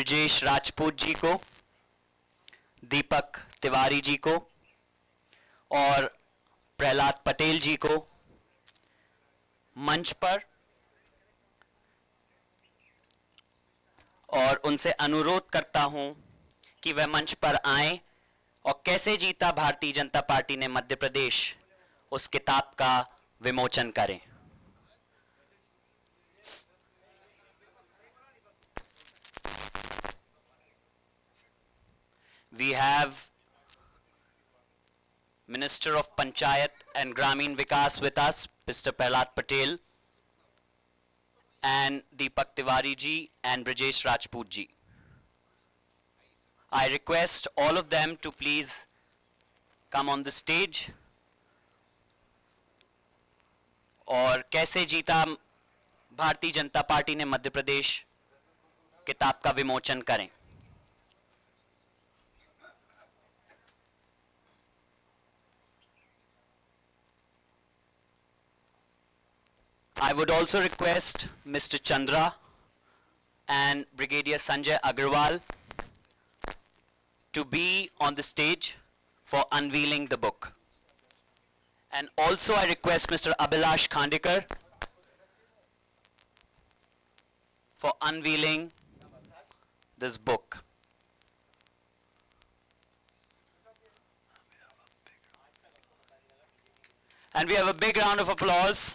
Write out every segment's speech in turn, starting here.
ब्रजेश राजपूत जी को, दीपक तिवारी जी को और प्रहलाद पटेल जी को मंच पर और उनसे अनुरोध करता हूं कि वह मंच पर आएं और कैसे जीता भारतीय जनता पार्टी ने मध्य प्रदेश उस किताब का विमोचन करें। We have Minister of Panchayat and Gramin Vikas with us, Mr. Prahlad Patel, and Deepak Tiwari ji and Brajesh Rajput ji. I request all of them to please come on the stage. और कैसे जीता Bharatiya Janata party ने मध्य प्रदेश किताब का विमोचन करें। I would also request Mr. Chandra and Brigadier Sanjay Agarwal to be on the stage for unveiling the book. And also I request Mr. Abhilash Khandekar for unveiling this book. And we have a big round of applause.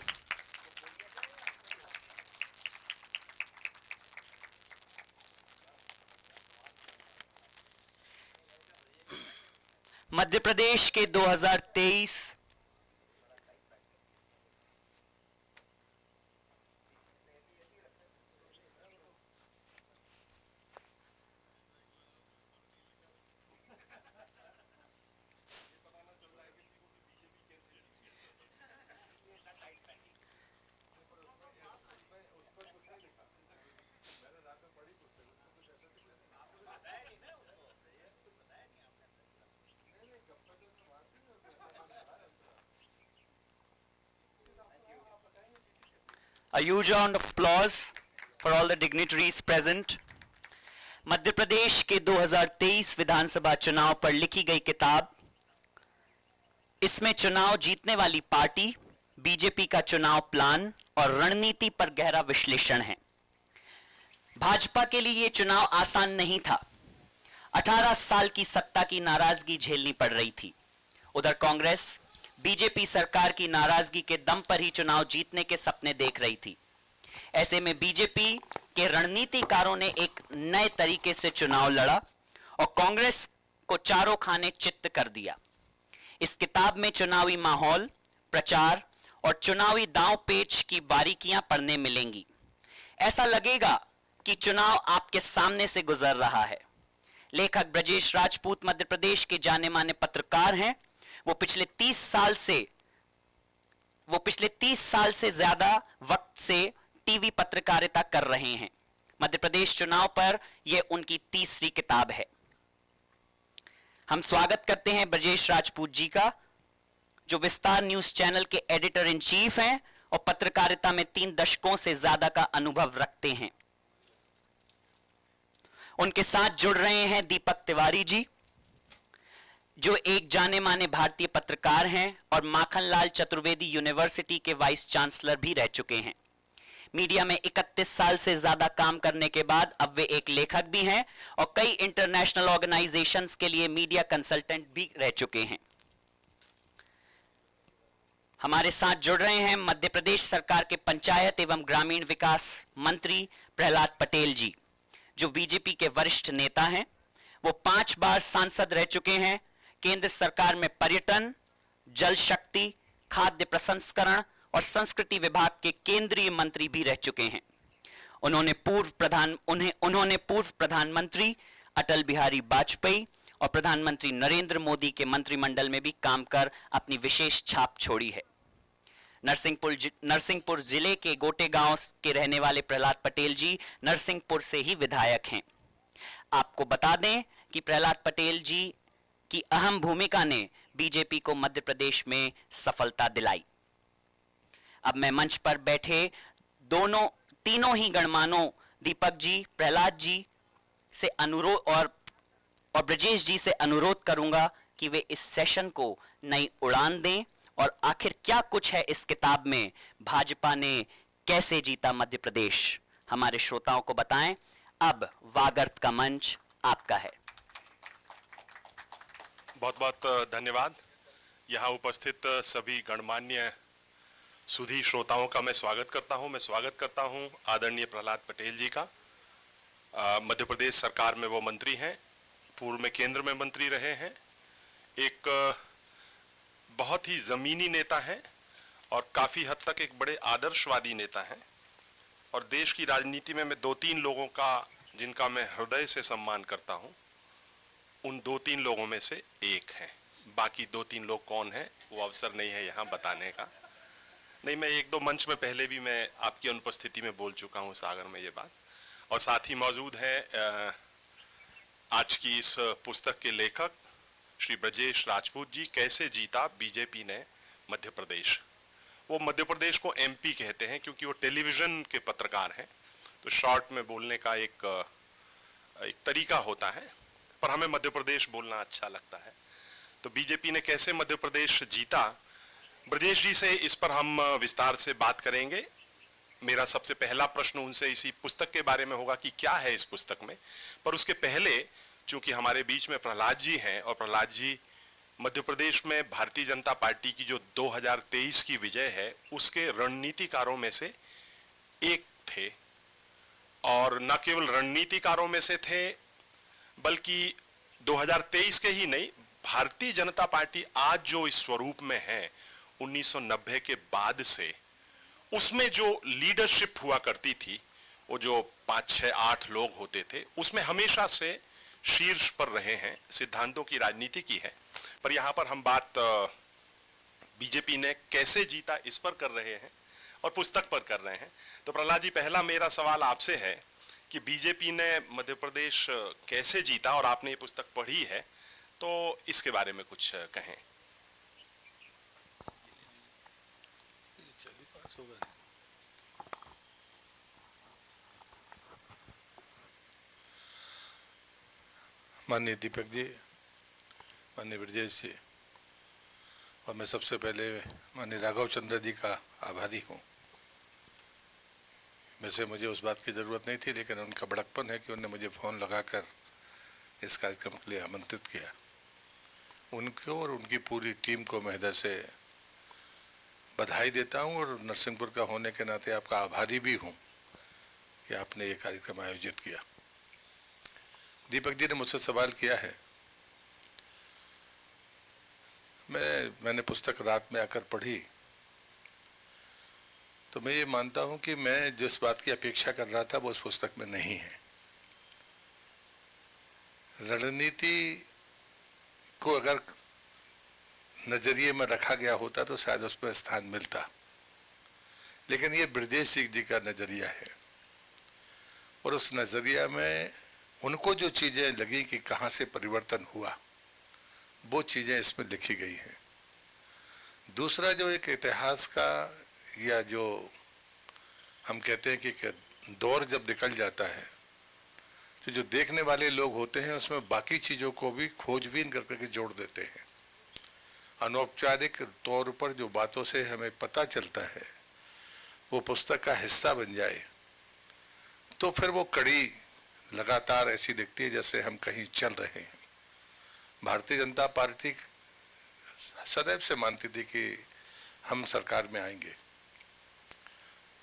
Madhya Pradesh के 2023 A huge round of applause for all the dignitaries present. Madhya Pradesh के 2023 विधानसभा चुनाव पर लिखी गई किताब, इसमें चुनाव जीतने वाली पार्टी, बीजेपी का चुनाव प्लान और रणनीति पर गहरा विश्लेषण है। भाजपा के लिए यह चुनाव आसान नहीं था। 18 साल की सत्ता की नाराजगी झेलनी पड़ रही थी। उधर कांग्रेस बीजेपी सरकार की नाराजगी के दम पर ही चुनाव जीतने के सपने देख रही थी। ऐसे में बीजेपी के रणनीतिकारों ने एक नए तरीके से चुनाव लड़ा और कांग्रेस को चारों खाने चित्त कर दिया। इस किताब में चुनावी माहौल, प्रचार और चुनावी दांव पेच की बारीकियां पढ़ने मिलेंगी। ऐसा लगेगा कि चुनाव आपके सामने से गुजर रहा है। लेखक ब्रजेश राजपूत मध्य प्रदेश के जाने माने पत्रकार हैं। वो पिछले 30 साल से ज्यादा वक्त से टीवी पत्रकारिता कर रहे हैं। मध्य प्रदेश चुनाव पर यह उनकी तीसरी किताब है। हम स्वागत करते हैं ब्रजेश राजपूत जी का, जो विस्तार न्यूज चैनल के एडिटर इन चीफ हैं और पत्रकारिता में 3 दशकों से ज्यादा का अनुभव रखते हैं। उनके साथ जुड़ रहे हैं दीपक तिवारी जी, जो एक जाने माने भारतीय पत्रकार हैं और माखनलाल चतुर्वेदी यूनिवर्सिटी के वाइस चांसलर भी रह चुके हैं। मीडिया में 31 साल से ज्यादा काम करने के बाद अब वे एक लेखक भी हैं और कई इंटरनेशनल ऑर्गेनाइजेशंस के लिए मीडिया कंसल्टेंट भी रह चुके हैं। हमारे साथ जुड़ रहे हैं मध्य प्रदेश सरकार के पंचायत एवं ग्रामीण विकास मंत्री प्रहलाद पटेल जी, जो बीजेपी के वरिष्ठ नेता हैं। वो 5 बार सांसद रह चुके हैं। केंद्र सरकार में पर्यटन, जल शक्ति, खाद्य प्रसंस्करण और संस्कृति विभाग के केंद्रीय मंत्री भी रह चुके हैं। उन्होंने पूर्व प्रधानमंत्री अटल बिहारी वाजपेयी और प्रधानमंत्री नरेंद्र मोदी के मंत्रिमंडल में भी काम कर अपनी विशेष छाप छोड़ी है। नरसिंहपुर जिले के गोटे गांव के रहने वाले प्रहलाद पटेल जी नरसिंहपुर से ही विधायक हैं। आपको बता दें कि प्रहलाद पटेल जी की अहम भूमिका ने बीजेपी को मध्य प्रदेश में सफलता दिलाई। अब मैं मंच पर बैठे तीनों ही गणमानों दीपक जी, प्रहलाद जी से अनुरोध और ब्रजेश जी से अनुरोध करूंगा कि वे इस सेशन को नई उड़ान दें और आखिर क्या कुछ है इस किताब में, भाजपा ने कैसे जीता मध्य प्रदेश, हमारे श्रोताओं को बताएं। अब वागर्त का मंच आपका है। बहुत बहुत धन्यवाद। यहाँ उपस्थित सभी गणमान्य सुधी श्रोताओं का मैं स्वागत करता हूँ। मैं स्वागत करता हूँ आदरणीय प्रहलाद पटेल जी का। मध्य प्रदेश सरकार में वो मंत्री हैं, पूर्व में केंद्र में मंत्री रहे हैं, एक बहुत ही ज़मीनी नेता हैं और काफ़ी हद तक एक बड़े आदर्शवादी नेता हैं। और देश की राजनीति में मैं 2-3 लोगों का जिनका मैं हृदय से सम्मान करता हूँ, उन 2-3 लोगों में से एक हैं। बाकी 2-3 लोग कौन हैं वो अवसर नहीं है यहाँ बताने का। नहीं, मैं 1-2 मंच में पहले भी मैं आपकी अनुपस्थिति में बोल चुका हूँ सागर में ये बात। और साथ ही मौजूद हैं आज की इस पुस्तक के लेखक श्री ब्रजेश राजपूत जी, कैसे जीता बीजेपी ने मध्य प्रदेश। वो मध्य प्रदेश को एमपी कहते हैं क्योंकि वो टेलीविज़न के पत्रकार हैं, तो शॉर्ट में बोलने का एक तरीका होता है, पर हमें मध्य प्रदेश बोलना अच्छा लगता है। तो बीजेपी ने कैसे मध्य प्रदेश जीता, ब्रजेश जी से इस पर हम विस्तार से बात करेंगे। मेरा सबसे पहला प्रश्न उनसे इसी पुस्तक के बारे में होगा कि क्या है इस पुस्तक में। पर उसके पहले चूंकि हमारे बीच में प्रहलाद जी हैं और प्रहलाद जी मध्य प्रदेश में भारतीय जनता पार्टी की जो 2023 की विजय है उसके रणनीतिकारों में से एक थे, और न केवल रणनीतिकारों में से थे बल्कि 2023 के ही नहीं, भारतीय जनता पार्टी आज जो इस स्वरूप में है 1990 के बाद से, उसमें जो लीडरशिप हुआ करती थी, वो जो 5-6-8 लोग होते थे, उसमें हमेशा से शीर्ष पर रहे हैं। सिद्धांतों की राजनीति की है, पर यहाँ पर हम बात बीजेपी ने कैसे जीता इस पर कर रहे हैं और पुस्तक पर कर रहे हैं। तो प्रहलाद जी, पहला मेरा सवाल आपसे है कि बीजेपी ने मध्य प्रदेश कैसे जीता, और आपने ये पुस्तक पढ़ी है तो इसके बारे में कुछ कहें। माननीय दीपक जी, माननीय ब्रजेश जी, और मैं सबसे पहले माननीय राघव चंद्र जी का आभारी हूँ। वैसे मुझे उस बात की ज़रूरत नहीं थी, लेकिन उनका बड़कपन है कि उन्होंने मुझे फ़ोन लगाकर इस कार्यक्रम के लिए आमंत्रित किया। उनको और उनकी पूरी टीम को मैं हृदय से बधाई देता हूँ, और नरसिंहपुर का होने के नाते आपका आभारी भी हूँ कि आपने ये कार्यक्रम आयोजित किया। दीपक जी ने मुझसे सवाल किया है, मैंने पुस्तक रात में आकर पढ़ी तो मैं ये मानता हूँ कि मैं जिस बात की अपेक्षा कर रहा था वो उस पुस्तक में नहीं है। रणनीति को अगर नजरिए में रखा गया होता तो शायद उसमें स्थान मिलता, लेकिन ये ब्रजेश जी का नजरिया है, और उस नजरिया में उनको जो चीजें लगी कि कहाँ से परिवर्तन हुआ, वो चीजें इसमें लिखी गई हैं। दूसरा, जो एक इतिहास का या जो हम कहते हैं कि दौर जब निकल जाता है तो जो देखने वाले लोग होते हैं उसमें बाकी चीज़ों को भी खोजबीन करके जोड़ देते हैं। अनौपचारिक तौर पर जो बातों से हमें पता चलता है वो पुस्तक का हिस्सा बन जाए तो फिर वो कड़ी लगातार ऐसी दिखती है जैसे हम कहीं चल रहे हैं। भारतीय जनता पार्टी सदैव से मानती थी कि हम सरकार में आएंगे।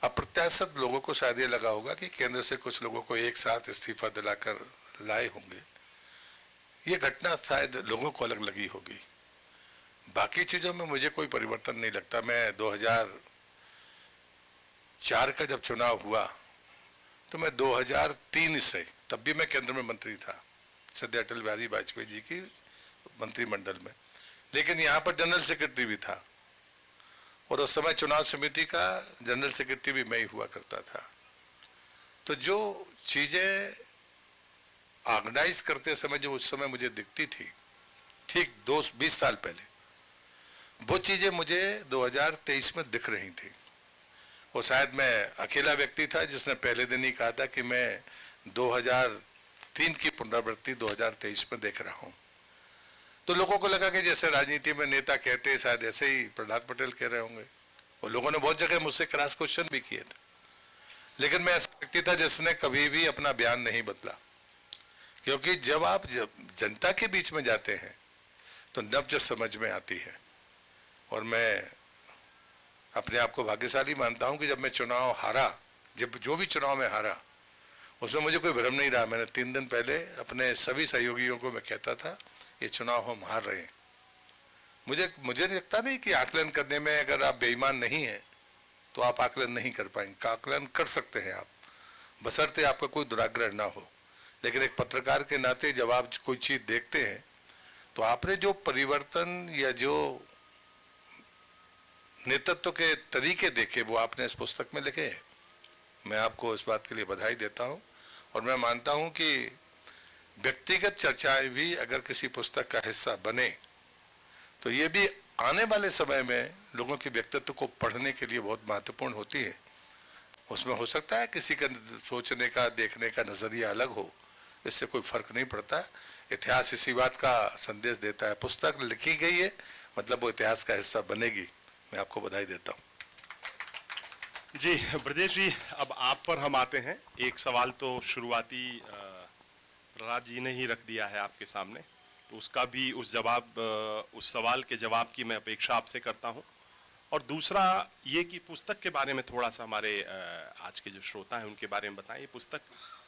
अप्रत्याशित लोगों को शायद ये लगा होगा कि केंद्र से कुछ लोगों को एक साथ इस्तीफा दिलाकर लाए होंगे, ये घटना शायद लोगों को अलग लगी होगी। बाकी चीज़ों में मुझे कोई परिवर्तन नहीं लगता। मैं 2004 का जब चुनाव हुआ तो मैं 2003 से, तब भी मैं केंद्र में मंत्री था सदैव अटल बिहारी वाजपेयी जी की मंत्रिमंडल में, लेकिन यहाँ पर जनरल सेक्रेटरी भी था, और उस समय चुनाव समिति का जनरल सेक्रेटरी भी मैं ही हुआ करता था। तो जो चीज़ें ऑर्गेनाइज करते समय जो उस समय मुझे दिखती थी, ठीक 20 साल पहले, वो चीज़ें मुझे 2023 में दिख रही थी। वो शायद मैं अकेला व्यक्ति था जिसने पहले दिन ही कहा था कि मैं 2003 की पुनरावृत्ति 2023 में देख रहा हूं। तो लोगों को लगा कि जैसे राजनीति में नेता कहते हैं शायद ऐसे ही प्रहलाद पटेल कह रहे होंगे, और लोगों ने बहुत जगह मुझसे क्रॉस क्वेश्चन भी किए थे। लेकिन मैं ऐसा व्यक्ति था जिसने कभी भी अपना बयान नहीं बदला, क्योंकि जब आप जनता के बीच में जाते हैं तो नब्ज समझ में आती है। और मैं अपने आप को भाग्यशाली मानता हूं कि जब मैं चुनाव हारा, जब जो भी चुनाव में हारा, उसमें मुझे कोई भ्रम नहीं रहा। मैंने 3 दिन पहले अपने सभी सहयोगियों को मैं कहता था ये चुनाव हम हार रहे हैं। मुझे लगता नहीं कि आकलन करने में अगर आप बेईमान नहीं हैं तो आप आकलन नहीं कर पाएंगे। आकलन कर सकते हैं आप, बशर्ते आपका कोई दुराग्रह ना हो। लेकिन एक पत्रकार के नाते जब आप कोई चीज देखते हैं तो आपने जो परिवर्तन या जो नेतृत्व के तरीके देखे वो आपने इस पुस्तक में लिखे हैं। मैं आपको इस बात के लिए बधाई देता हूं। और मैं मानता हूं कि व्यक्तिगत चर्चाएं भी अगर किसी पुस्तक का हिस्सा बने तो ये भी आने वाले समय में लोगों के व्यक्तित्व को पढ़ने के लिए बहुत महत्वपूर्ण होती है। उसमें हो सकता है किसी का सोचने का, देखने का नजरिया अलग हो, इससे कोई फर्क नहीं पड़ता। इतिहास इसी बात का संदेश देता है। पुस्तक लिखी गई है मतलब वो इतिहास का हिस्सा बनेगी। मैं आपको बधाई देता हूँ। जी ब्रजेश जी, अब आप पर हम आते हैं। एक सवाल तो शुरुआती प्रहलाद जी ने ही रख दिया है आपके सामने, तो उसका भी उस सवाल के जवाब की मैं अपेक्षा आपसे करता हूं। और दूसरा ये कि पुस्तक के बारे में थोड़ा सा हमारे आज के जो श्रोता हैं उनके बारे में बताएं। ये पुस्तक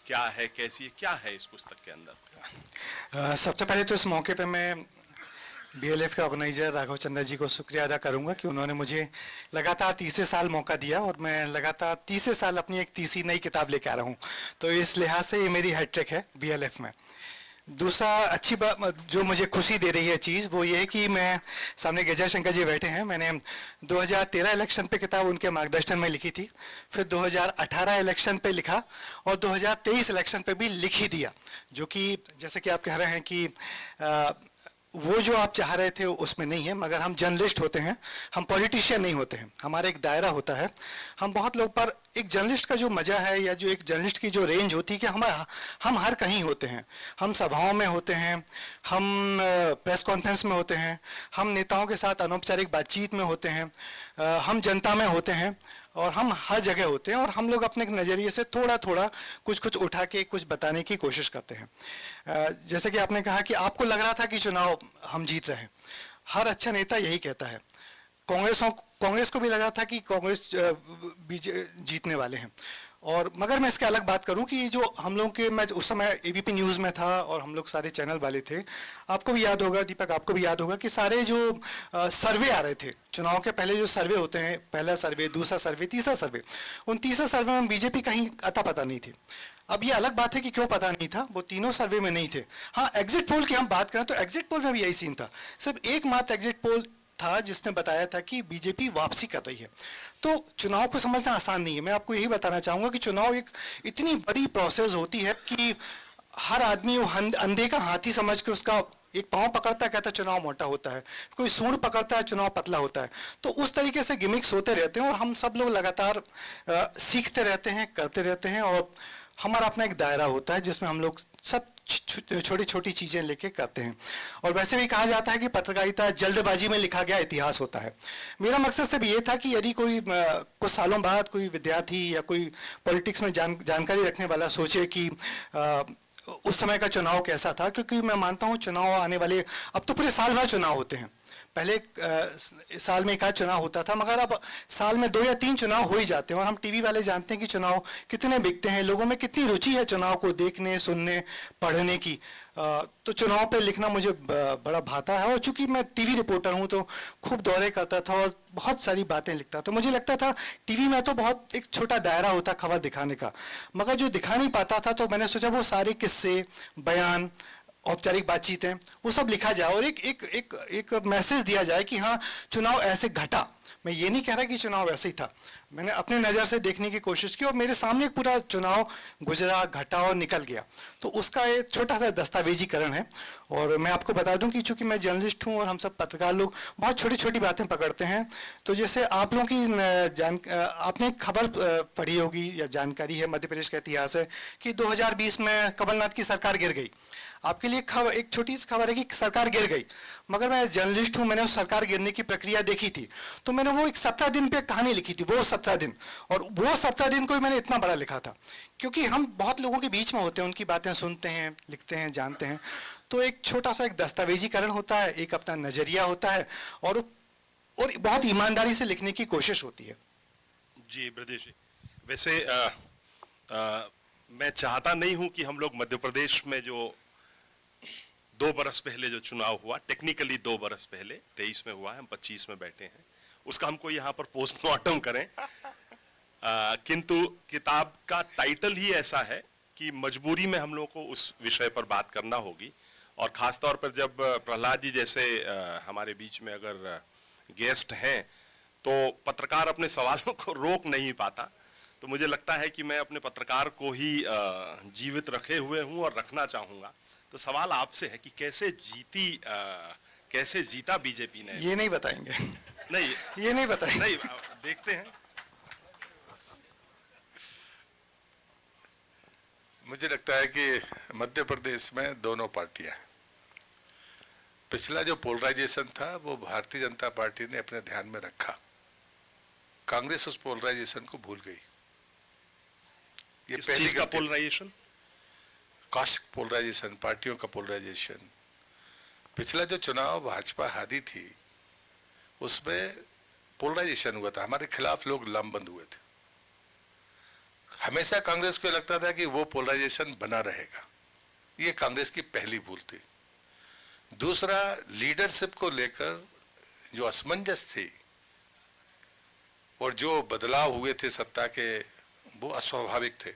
क्या है, कैसी है, क्या है इस पुस्तक के अंदर? सबसे पहले तो इस मौके पे मैं BLF के ऑर्गेनाइजर राघव चंद्र जी को शुक्रिया अदा करूंगा कि उन्होंने मुझे लगातार 30 साल मौका दिया और मैं लगातार 30 साल अपनी एक तीसरी नई किताब लेके आ रहा हूं। तो इस लिहाज से ये मेरी हैट्रिक है BLF में। दूसरा अच्छी बात जो मुझे खुशी दे रही है चीज़ वो ये है कि मैं सामने गजा शंकर जी बैठे हैं। मैंने 2013 इलेक्शन पे किताब उनके मार्गदर्शन में लिखी थी, फिर 2018 इलेक्शन पे लिखा और 2023 इलेक्शन पे भी लिख ही दिया। जो कि जैसे कि आप कह रहे हैं कि वो जो आप चाह रहे थे उसमें नहीं है, मगर हम जर्नलिस्ट होते हैं, हम पॉलिटिशियन नहीं होते हैं। हमारा एक दायरा होता है। हम बहुत लोग पर एक जर्नलिस्ट का जो मजा है या जो एक जर्नलिस्ट की जो रेंज होती है कि हम हर कहीं होते हैं। हम सभाओं में होते हैं, हम प्रेस कॉन्फ्रेंस में होते हैं, हम नेताओं के साथ अनौपचारिक बातचीत में होते हैं, हम जनता में होते हैं और हम हर जगह होते हैं। और हम लोग अपने नज़रिए से थोड़ा थोड़ा कुछ उठा के कुछ बताने की कोशिश करते हैं। जैसे कि आपने कहा कि आपको लग रहा था कि चुनाव हम जीत रहे हैं। हर अच्छा नेता यही कहता है। कांग्रेस को भी लगा था कि कांग्रेस जीतने वाले हैं। और मगर मैं इसके अलग बात करूं कि जो हम लोग के, मैं उस समय ABP न्यूज़ में था और हम लोग सारे चैनल वाले थे। आपको भी याद होगा दीपक, आपको भी याद होगा कि सारे जो सर्वे आ रहे थे चुनाव के पहले, जो सर्वे होते हैं, पहला सर्वे, दूसरा सर्वे, तीसरा सर्वे, उन तीसरा सर्वे में बीजेपी कहीं अता पता नहीं थी। अब ये अलग बात है कि क्यों पता नहीं था, वो तीनों सर्वे में नहीं थे। हाँ, एग्जिट पोल की हम बात करें तो एग्जिट पोल में भी यही सीन था। सिर्फ एकमात्र एग्जिट पोल था जिसने बताया था कि बीजेपी वापसी कर रही है। तो चुनाव को समझना आसान नहीं है। मैं आपको यही बताना चाहूंगा कि चुनाव एक इतनी बड़ी प्रोसेस होती है कि हर आदमी वो अंधे का हाथी समझ के उसका एक पांव पकड़ता है, कहता है चुनाव मोटा होता है, कोई सूंड पकड़ता है चुनाव पतला होता है। तो उस तरीके से गिमिक्स होते रहते हैं और हम सब लोग लगातार सीखते रहते हैं, करते रहते हैं। और हमारा अपना एक दायरा होता है जिसमें हम लोग सब छोटी छोटी चीजें लेके करते हैं। और वैसे भी कहा जाता है कि पत्रकारिता जल्दबाजी में लिखा गया इतिहास होता है। मेरा मकसद सिर्फ ये था कि यदि कोई कुछ सालों बाद कोई विद्यार्थी या कोई पॉलिटिक्स में जानकारी रखने वाला सोचे कि उस समय का चुनाव कैसा था, क्योंकि मैं मानता हूँ चुनाव आने वाले, अब तो पूरे साल भर चुनाव होते हैं। पहले साल में एक आध चुनाव होता था, मगर अब साल में 2 या 3 चुनाव हो ही जाते हैं। और हम टीवी वाले जानते हैं कि चुनाव कितने बिकते हैं, लोगों में कितनी रुचि है चुनाव को देखने, सुनने, पढ़ने की। तो चुनाव पे लिखना मुझे बड़ा भाता है। और चूंकि मैं टीवी रिपोर्टर हूं तो खूब दौरे करता था और बहुत सारी बातें लिखता। तो मुझे लगता था टीवी में तो बहुत एक छोटा दायरा होता खबर दिखाने का, मगर जो दिखा नहीं पाता था, तो मैंने सोचा वो सारे किस्से, बयान, औपचारिक बातचीतें, वो सब लिखा जाए और एक मैसेज दिया जाए कि हाँ चुनाव ऐसे घटा। मैं ये नहीं कह रहा कि चुनाव ऐसे ही था, मैंने अपने नज़र से देखने की कोशिश की और मेरे सामने एक पूरा चुनाव गुजरा, घटा और निकल गया। तो उसका एक छोटा सा दस्तावेजीकरण है। और मैं आपको बता दूं कि चूंकि मैं जर्नलिस्ट हूं और हम सब पत्रकार लोग बहुत छोटी छोटी बातें पकड़ते हैं। तो जैसे आप लोगों की आपने खबर पढ़ी होगी या जानकारी है, मध्य प्रदेश का इतिहास है कि 2020 में कमलनाथ की सरकार गिर गई। आपके लिए खबर, एक छोटी सी खबर है कि सरकार गिर गई, मगर मैं जर्नलिस्ट हूं, मैंने उस सरकार गिरने की प्रक्रिया देखी थी। तो मैंने वो एक 17 दिन पे कहानी लिखी थी, वो 17 दिन, और वो 17 दिन को मैंने इतना बड़ा लिखा था क्योंकि हम बहुत लोगों के बीच में होते हैं, उनकी बातें सुनते हैं, लिखते हैं, जानते हैं। तो एक छोटा सा एक दस्तावेजीकरण होता है, एक अपना नजरिया होता है, और बहुत ईमानदारी से लिखने की कोशिश होती है। जी ब्रजेश जी, वैसे मैं चाहता नहीं हूं कि हम लोग मध्य प्रदेश में जो 2 बरस पहले जो चुनाव हुआ, टेक्निकली 2 बरस पहले 23 में हुआ है, हम 25 में बैठे हैं, उसका हमको यहाँ पर पोस्टमार्टम करें। किंतु किताब का टाइटल ही ऐसा है कि मजबूरी में हम लोगों को उस विषय पर बात करना होगी। और खासतौर पर जब प्रहलाद जी जैसे हमारे बीच में अगर गेस्ट हैं तो पत्रकार अपने सवालों को रोक नहीं पाता। तो मुझे लगता है कि मैं अपने पत्रकार को ही जीवित रखे हुए हूं और रखना चाहूंगा। तो सवाल आपसे है कि कैसे जीता बीजेपी ने? ये नहीं बताएंगे। नहीं, ये नहीं बताएंगे। नहीं, देखते हैं। मुझे लगता है कि मध्य प्रदेश में दोनों पार्टियां हैं। पिछला जो पोलराइजेशन था वो भारतीय जनता पार्टी ने अपने ध्यान में रखा, कांग्रेस उस पोलराइजेशन को भूल गई। ये किस पहली चीज का गलती। पोलराइजेशन? कास्ट पोलराइजेशन, पार्टियों का पोलराइजेशन। पिछला जो चुनाव भाजपा हारी थी उसमें पोलराइजेशन हुआ था, हमारे खिलाफ लोग लामबंद हुए थे। हमेशा कांग्रेस को लगता था कि वो पोलराइजेशन बना रहेगा, ये कांग्रेस की पहली भूल थी। दूसरा, लीडरशिप को लेकर जो असमंजस थी और जो बदलाव हुए थे सत्ता के, वो अस्वाभाविक थे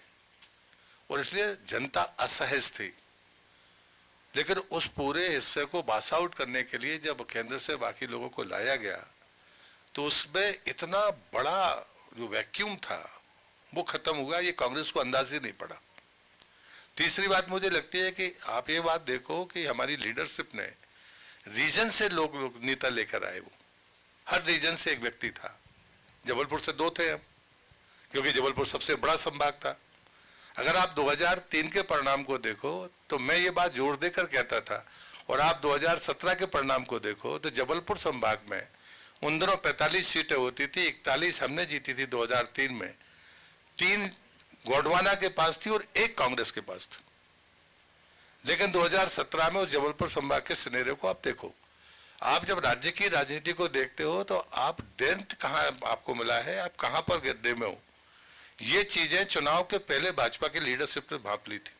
और इसलिए जनता असहज थी। लेकिन उस पूरे हिस्से को पास आउट करने के लिए जब केंद्र से बाकी लोगों को लाया गया तो उसमें इतना बड़ा जो वैक्यूम था वो खत्म हुआ, ये कांग्रेस को अंदाज ही नहीं पड़ा। तीसरी बात मुझे लगती है कि आप ये बात देखो कि हमारी लीडरशिप ने रीजन से लोग नेता लेकर आए, वो हर रीजन से एक व्यक्ति था। जबलपुर से 2 थे हम, क्योंकि जबलपुर सबसे बड़ा संभाग था। अगर आप 2003 के परिणाम को देखो तो मैं ये बात जोर देकर कहता था, और आप 2017 के परिणाम को देखो तो जबलपुर संभाग में उन दिनों 45 सीटें होती थी, 41 हमने जीती थी 2003 में, 3 गोंडवाना के पास थी और 1 कांग्रेस के पास थी। लेकिन 2017 में उस जबलपुर संभाग के सिनेरियो को आप देखो। आप जब राज्य की राजनीति को देखते हो तो आप डेंट कहाँ आपको मिला है, आप कहाँ पर गड्ढे में हो, ये चीजें चुनाव के पहले भाजपा की लीडरशिप ने भांप ली थी।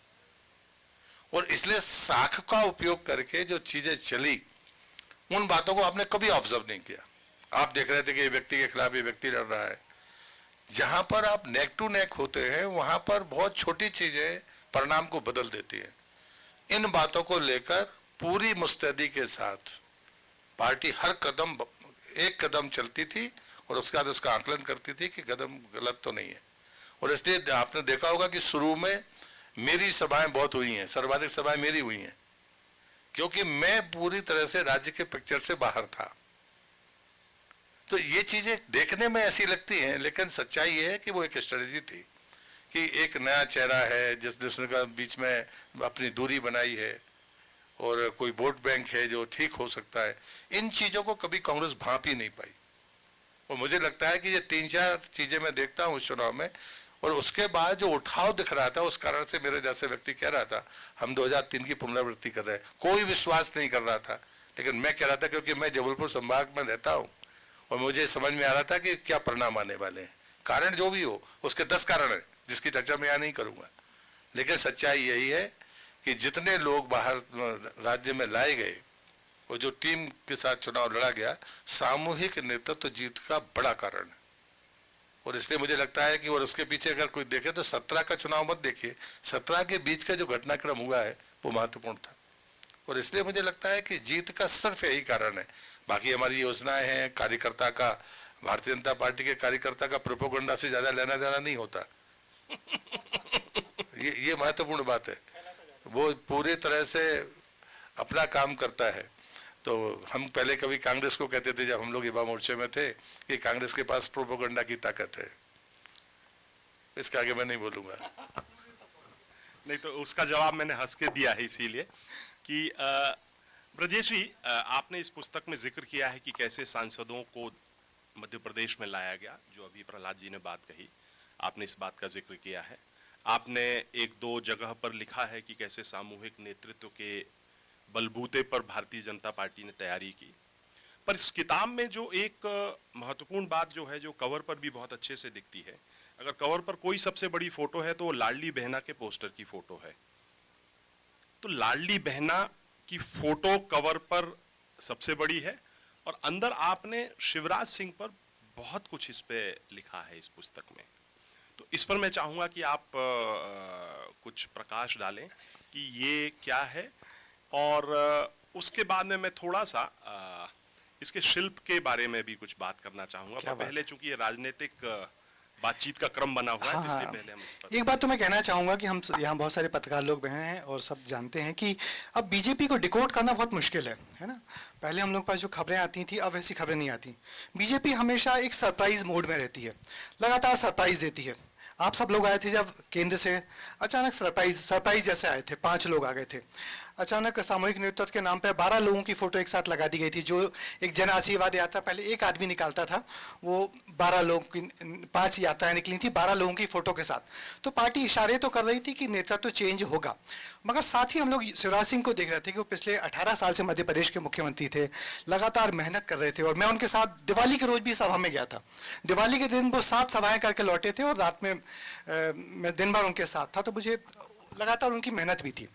और इसलिए साख का उपयोग करके जो चीजें चली, उन बातों को आपने कभी ऑब्जर्व नहीं किया। आप देख रहे थे कि ये व्यक्ति के खिलाफ ये व्यक्ति लड़ रहा है। जहां पर आप नेक टू नेक होते हैं वहां पर बहुत छोटी चीजें परिणाम को बदल देती हैं। इन बातों को लेकर पूरी मुस्तैदी के साथ पार्टी हर कदम, एक कदम चलती थी और उसके बाद उसका आकलन करती थी कि कदम गलत तो नहीं है। और इसलिए आपने देखा होगा कि शुरू में मेरी सभाएं बहुत हुई हैं, सर्वाधिक सभाएं मेरी हुई हैं, क्योंकि मैं पूरी तरह से राज्य के पिक्चर से बाहर था। तो ये चीजें देखने में ऐसी लगती हैं, लेकिन सच्चाई ये है कि वो एक स्ट्रेटजी थी कि एक नया चेहरा है जिसने का बीच में अपनी दूरी बनाई है और कोई वोट बैंक है जो ठीक हो सकता है। इन चीजों को कभी कांग्रेस भांप ही नहीं पाई। और मुझे लगता है कि ये 3-4 चीजें मैं देखता हूँ इस चुनाव में, और उसके बाद जो उठाव दिख रहा था उस कारण से मेरे जैसे व्यक्ति कह रहा था हम 2003 की पुनरावृत्ति कर रहे हैं। कोई विश्वास नहीं कर रहा था, लेकिन मैं कह रहा था क्योंकि मैं जबलपुर संभाग में रहता हूँ और मुझे समझ में आ रहा था कि क्या परिणाम आने वाले हैं। कारण जो भी हो, उसके 10 कारण है जिसकी चर्चा मैं यहाँ नहीं करूंगा, लेकिन सच्चाई यही है कि जितने लोग बाहर राज्य में लाए गए और जो टीम के साथ चुनाव लड़ा गया, सामूहिक नेतृत्व जीत का बड़ा कारण है। और इसलिए मुझे लगता है कि और उसके पीछे अगर कोई देखे तो 17 का चुनाव मत देखिए, 17 के बीच का जो घटनाक्रम हुआ है वो महत्वपूर्ण था। और इसलिए मुझे लगता है कि जीत का सिर्फ यही कारण है। बाकी हमारी योजनाएं हैं, कार्यकर्ता का भारतीय जनता पार्टी के कार्यकर्ता का प्रोपोगंडा से ज्यादा लेना देना नहीं होता। ये महत्वपूर्ण बात है। वो पूरे तरह से अपना काम करता है। तो हम पहले कभी कांग्रेस को कहते थे, जब हम लोग युवा मोर्चे में थे, कि कांग्रेस के पास प्रोपोगंडा की ताकत है। इसके आगे मैं नहीं बोलूंगा। नहीं, तो उसका जवाब मैंने हंस के दिया है, इसीलिए कि ब्रजेश जी, आपने इस पुस्तक में जिक्र किया है कि कैसे सांसदों को मध्य प्रदेश में लाया गया। जो अभी प्रहलाद जी ने बात कही, आपने इस बात का जिक्र किया है। आपने एक दो जगह पर लिखा है कि कैसे सामूहिक नेतृत्व के बलबूते पर भारतीय जनता पार्टी ने तैयारी की। पर इस किताब में जो एक महत्वपूर्ण बात जो है, जो कवर पर भी बहुत अच्छे से दिखती है, अगर कवर पर कोई सबसे बड़ी फोटो है तो वो लाडली बहना के पोस्टर की फोटो है। तो लाडली बहना की फोटो कवर पर सबसे बड़ी है, और अंदर आपने शिवराज सिंह पर बहुत कुछ इस पे लिखा है इस पुस्तक में। तो इस पर मैं चाहूंगा कि आप कुछ प्रकाश डालें कि ये क्या है, और उसके बाद में मैं थोड़ा सा इसके शिल्प के बारे में भी कुछ बात करना चाहूंगा। पर पहले चूंकि ये राजनीतिक बातचीत का क्रम बना हुआ है, तो इसलिए पहले हम इस पर एक बात तो मैं कहना चाहूंगा कि हम यहाँ बहुत सारे पत्रकार लोग बहन हैं और सब जानते हैं कि अब बीजेपी को डिकोड करना बहुत मुश्किल है ना। पहले हम लोग के पास जो खबरें आती थी, अब वैसी खबरें नहीं आती। बीजेपी हमेशा एक सरप्राइज मोड में रहती है, लगातार सरप्राइज देती है। आप सब लोग आए थे जब केंद्र से, अचानक सरप्राइज जैसे आए थे, 5 लोग आ गए थे। अचानक सामूहिक नेतृत्व के नाम पे 12 लोगों की फोटो एक साथ लगा दी गई थी। जो एक जन आशीर्वाद यात्रा पहले एक आदमी निकालता था, वो 12 लोग की 5 यात्राएं निकली थी 12 लोगों की फोटो के साथ। तो पार्टी इशारे तो कर रही थी कि नेतृत्व चेंज होगा, मगर साथ ही हम लोग शिवराज सिंह को देख रहे थे कि वो पिछले 18 साल से मध्य प्रदेश के मुख्यमंत्री थे, लगातार मेहनत कर रहे थे। और मैं उनके साथ दिवाली के रोज भी सभा में गया था। दिवाली के दिन वो 7 सभाएं करके लौटे थे और रात में मैं दिन भर उनके साथ था, तो मुझे लगातार उनकी मेहनत भी थी।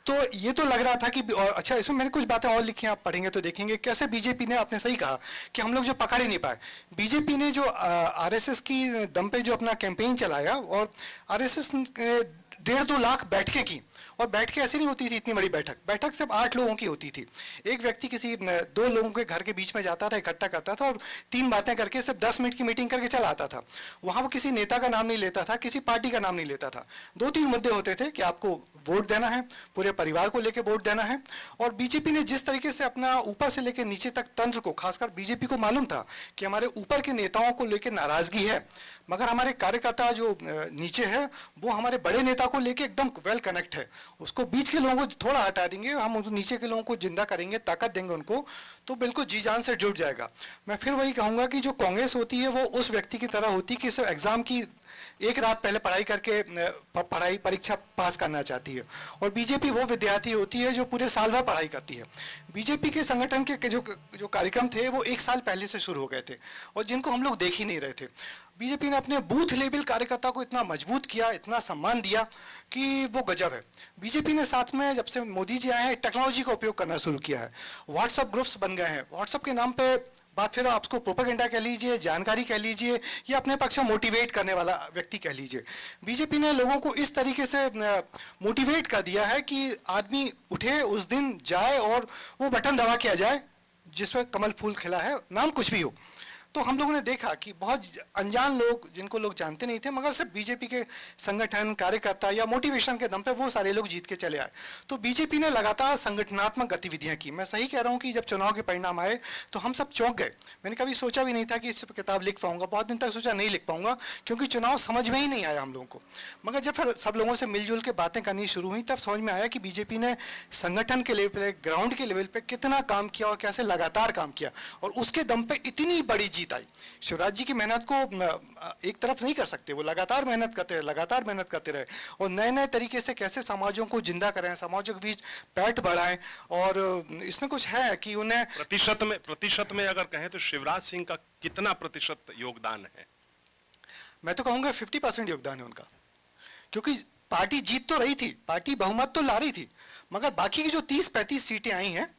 तो ये तो लग रहा था कि, और अच्छा इसमें मैंने कुछ बातें और लिखी हैं, आप पढ़ेंगे तो देखेंगे कैसे बीजेपी ने, आपने सही कहा कि हम लोग जो पकड़ ही नहीं पाए। बीजेपी ने जो आरएसएस की दम पे जो अपना कैंपेन चलाया, और आरएसएस 1.5-2 लाख बैठकें की, और बैठकें ऐसी नहीं होती थी इतनी बड़ी बैठक सिर्फ 8 लोगों की होती थी। एक व्यक्ति किसी 2 लोगों के घर के बीच में जाता था, इकट्ठा करता था और 3 बातें करके सिर्फ 10 मिनट की मीटिंग करके चला आता था। वहां वो किसी नेता का नाम नहीं लेता था, किसी पार्टी का नाम नहीं लेता था। 2-3 मुद्दे होते थे कि आपको वोट देना है, पूरे परिवार को लेकर वोट देना है। और बीजेपी ने जिस तरीके से अपना ऊपर से लेकर नीचे तक तंत्र को, खासकर बीजेपी को मालूम था कि हमारे ऊपर के नेताओं को लेकर नाराजगी है, मगर हमारे कार्यकर्ता जो नीचे है वो हमारे बड़े नेता को लेकर एकदम वेल कनेक्ट है। उसको बीच के लोगों को थोड़ा हटा देंगे, हम नीचे के लोगों को जिंदा करेंगे, ताकत देंगे उनको, तो बिल्कुल जी जान से जुट जाएगा। मैं फिर वही कहूंगा कि जो कांग्रेस होती है वो उस व्यक्ति की तरह होती है कि सिर्फ एग्जाम की एक रात पहले पढ़ाई करके परीक्षा पास करना चाहती है, और बीजेपी वो विद्यार्थी होती है जो पूरे साल भर पढ़ाई करती है। बीजेपी के संगठन के जो कार्यक्रम थे वो 1 साल पहले से शुरू हो गए थे, और जिनको हम लोग देख ही नहीं रहे थे। बीजेपी ने अपने बूथ लेवल कार्यकर्ता को इतना मजबूत किया, इतना सम्मान दिया कि वो गजब है। बीजेपी ने साथ में जब से मोदी जी आए हैं टेक्नोलॉजी का उपयोग करना शुरू किया है। व्हाट्सएप ग्रुप्स बन गए हैं, व्हाट्सएप के नाम पे बात, फिर आपको प्रोपेगेंडा कह लीजिए, जानकारी कह लीजिए, या अपने पक्ष में मोटिवेट करने वाला व्यक्ति कह लीजिए। बीजेपी ने लोगों को इस तरीके से मोटिवेट कर दिया है कि आदमी उठे उस दिन जाए और वो बटन दबा के आ जाए जिसमें कमल फूल खिला है, नाम कुछ भी हो। तो हम लोगों ने देखा कि बहुत अनजान लोग, जिनको लोग जानते नहीं थे, मगर सिर्फ बीजेपी के संगठन, कार्यकर्ता या मोटिवेशन के दम पे वो सारे लोग जीत के चले आए। तो बीजेपी ने लगातार संगठनात्मक गतिविधियां की। मैं सही कह रहा हूं कि जब चुनाव के परिणाम आए तो हम सब चौंक गए। मैंने कभी सोचा भी नहीं था कि इस पर किताब लिख पाऊंगा, बहुत दिन तक सोचा नहीं लिख पाऊंगा, क्योंकि चुनाव समझ में ही नहीं आया हम लोगों को। मगर जब फिर सब लोगों से मिलजुल के बातें करनी शुरू हुई, तब समझ में आया कि बीजेपी ने संगठन के लेवल पे, ग्राउंड के लेवल पे कितना काम किया और कैसे लगातार काम किया, और उसके दम पे इतनी बड़ी जीत आई। शिवराज जी की मेहनत को एक तरफ नहीं कर सकते, वो लगातार मेहनत करते रहे, और नए नए तरीके से कैसे समाजों को जिंदा करें, समाजों के बीच पैठ बढ़ाएं। और इसमें कुछ है कि उन्हें प्रतिशत में अगर कहें तो शिवराज सिंह का कितना प्रतिशत योगदान है? मैं तो कहूंगा 50% योगदान है उनका, क्योंकि पार्टी जीत तो रही थी, पार्टी बहुमत तो ला रही थी, मगर बाकी की जो 30-35 सीटें आई हैं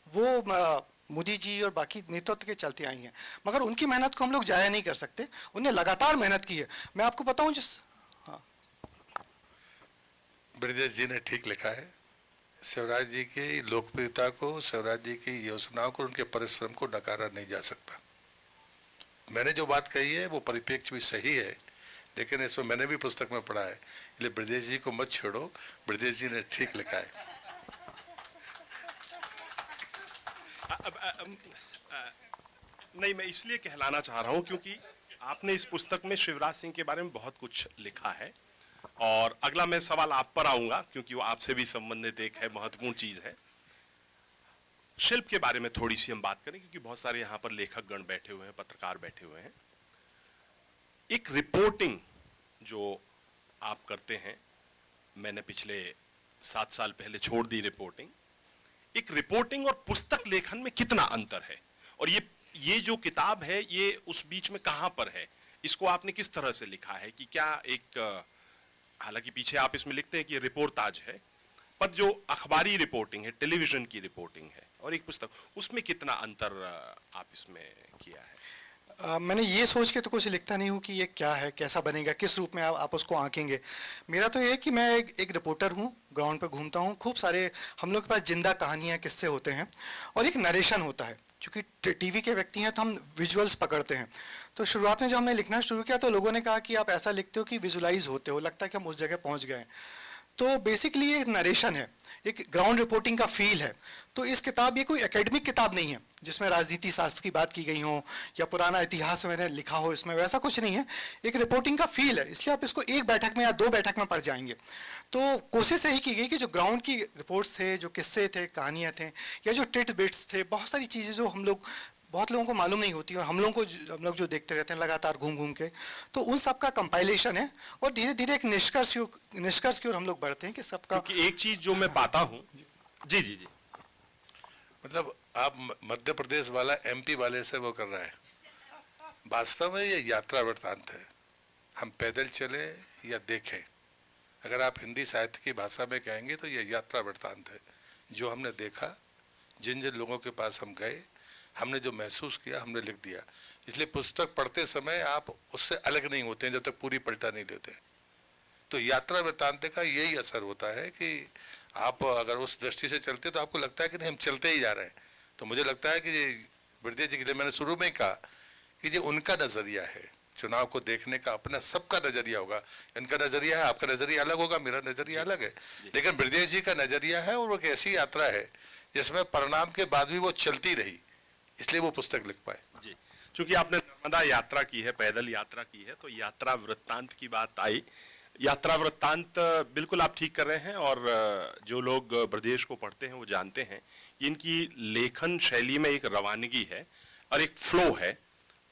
वो मोदी जी और बाकी नेतृत्व के चलते आई हैं। मगर उनकी मेहनत को हम लोग जाया नहीं कर सकते, उन्हें लगातार मेहनत की है। मैं आपको बताऊं, हाँ, ब्रजेश जी ने ठीक लिखा है। शिवराज जी की लोकप्रियता को, शिवराज जी की योजनाओं को, उनके परिश्रम को नकारा नहीं जा सकता। मैंने जो बात कही है वो परिप्रेक्ष्य भी सही है, लेकिन इसमें मैंने भी पुस्तक में पढ़ा है, इसलिए ब्रजेश जी को मत छोड़ो, ब्रजेश जी ने ठीक लिखा है। नहीं, मैं इसलिए कहलाना चाह रहा हूं क्योंकि आपने इस पुस्तक में शिवराज सिंह के बारे में बहुत कुछ लिखा है, और अगला मैं सवाल आप पर आऊंगा क्योंकि वो आपसे भी संबंधित एक है, महत्वपूर्ण चीज है। शिल्प के बारे में थोड़ी सी हम बात करें क्योंकि बहुत सारे यहाँ पर लेखक गण बैठे हुए हैं, पत्रकार बैठे हुए हैं। एक रिपोर्टिंग जो आप करते हैं, मैंने पिछले 7 साल पहले छोड़ दी रिपोर्टिंग। एक रिपोर्टिंग और पुस्तक लेखन में कितना अंतर है, और ये जो किताब है ये उस बीच में कहां पर है? इसको आपने किस तरह से लिखा है कि क्या एक, हालांकि पीछे आप इसमें लिखते हैं कि ये रिपोर्टाज है, पर जो अखबारी रिपोर्टिंग है, टेलीविजन की रिपोर्टिंग है, और एक पुस्तक, उसमें कितना अंतर आप इसमें किया है? मैंने ये सोच के तो कुछ लिखता नहीं हूँ कि ये क्या है, कैसा बनेगा, किस रूप में आप उसको आंकेंगे। मेरा तो ये है कि मैं एक रिपोर्टर हूँ, ग्राउंड पे घूमता हूँ, खूब सारे हम लोग के पास जिंदा कहानियाँ, किस्से होते हैं, और एक नरेशन होता है। क्योंकि टीवी के व्यक्ति हैं तो हम विजुअल्स पकड़ते हैं। तो शुरुआत में जब हमने लिखना शुरू किया तो लोगों ने कहा कि आप ऐसा लिखते हो कि विजुलाइज होते हो, लगता है कि हम उस जगह पहुँच गए। तो बेसिकली ये नरेशन है, एक ग्राउंड रिपोर्टिंग का फील है। तो इस किताब, ये कोई एकेडमिक किताब नहीं है जिसमें राजनीति शास्त्र की बात की गई हो या पुराना इतिहास मैंने लिखा हो, इसमें वैसा कुछ नहीं है। एक रिपोर्टिंग का फील है, इसलिए आप इसको एक बैठक में या 2 बैठक में पढ़ जाएंगे। तो कोशिश यही की गई कि जो ग्राउंड की रिपोर्ट्स थे, जो किस्से थे, कहानियाँ थे, या जो टिट बिट्स थे, बहुत सारी चीज़ें जो बहुत लोगों को मालूम नहीं होती, और हम लोग जो देखते रहते हैं लगातार घूम घूम के, तो उन सब का कंपाइलेशन है, और धीरे धीरे एक निष्कर्ष की ओर हम लोग बढ़ते हैं कि सबका। क्योंकि एक चीज जो मैं पाता हूं, जी जी जी, मतलब आप मध्य प्रदेश वाला एमपी वाले से वो कर रहा है। वास्तव में ये यात्रा वृत्तांत है, हम पैदल चले या देखें। अगर आप हिंदी साहित्य की भाषा में कहेंगे तो ये यात्रा वृत्तांत है, जो हमने देखा, जिन जिन लोगों के पास हम गए, हमने जो महसूस किया, हमने लिख दिया। इसलिए पुस्तक पढ़ते समय आप उससे अलग नहीं होते हैं जब तक पूरी पलटा नहीं लेते। तो यात्रा वृत्तांत का यही असर होता है कि आप अगर उस दृष्टि से चलते तो आपको लगता है कि नहीं, हम चलते ही जा रहे हैं। तो मुझे लगता है कि ब्रजेश जी के लिए मैंने शुरू में कहा कि ये उनका नजरिया है, चुनाव को देखने का अपना सबका नजरिया होगा। इनका नजरिया है, आपका नजरिया अलग होगा, मेरा नजरिया अलग है, लेकिन ब्रजेश जी का नजरिया है, और वो एक ऐसी यात्रा है जिसमें परिणाम के बाद भी वो चलती रही, इसलिए वो पुस्तक लिख पाए। जी, चूंकि आपने नर्मदा यात्रा की है, पैदल यात्रा की है, तो यात्रा वृत्तांत की बात आई। यात्रा वृत्तांत बिल्कुल आप ठीक कर रहे हैं, और जो लोग ब्रजेश को पढ़ते हैं वो जानते हैं इनकी लेखन शैली में एक रवानगी है और एक फ्लो है,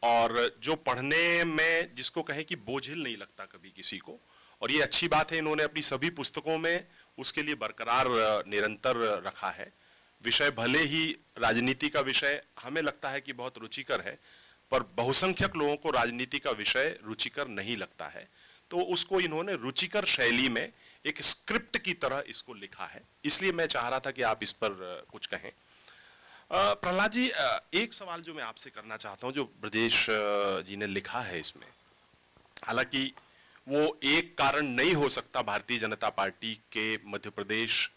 और जो पढ़ने में जिसको कहें कि बोझिल नहीं लगता कभी किसी को। और ये अच्छी बात है, इन्होंने अपनी सभी पुस्तकों में उसके लिए बरकरार निरंतर रखा है। विषय भले ही राजनीति का विषय हमें लगता है कि बहुत रुचिकर है, पर बहुसंख्यक लोगों को राजनीति का विषय रुचिकर नहीं लगता है, तो उसको इन्होंने रुचिकर शैली में एक स्क्रिप्ट की तरह इसको लिखा है। इसलिए मैं चाह रहा था कि आप इस पर कुछ कहें। प्रहलाद जी, एक सवाल जो मैं आपसे करना चाहता हूं, जो ब्रजेश जी ने लिखा है इसमें, हालांकि वो एक कारण नहीं हो सकता भारतीय जनता पार्टी के मध्य प्रदेश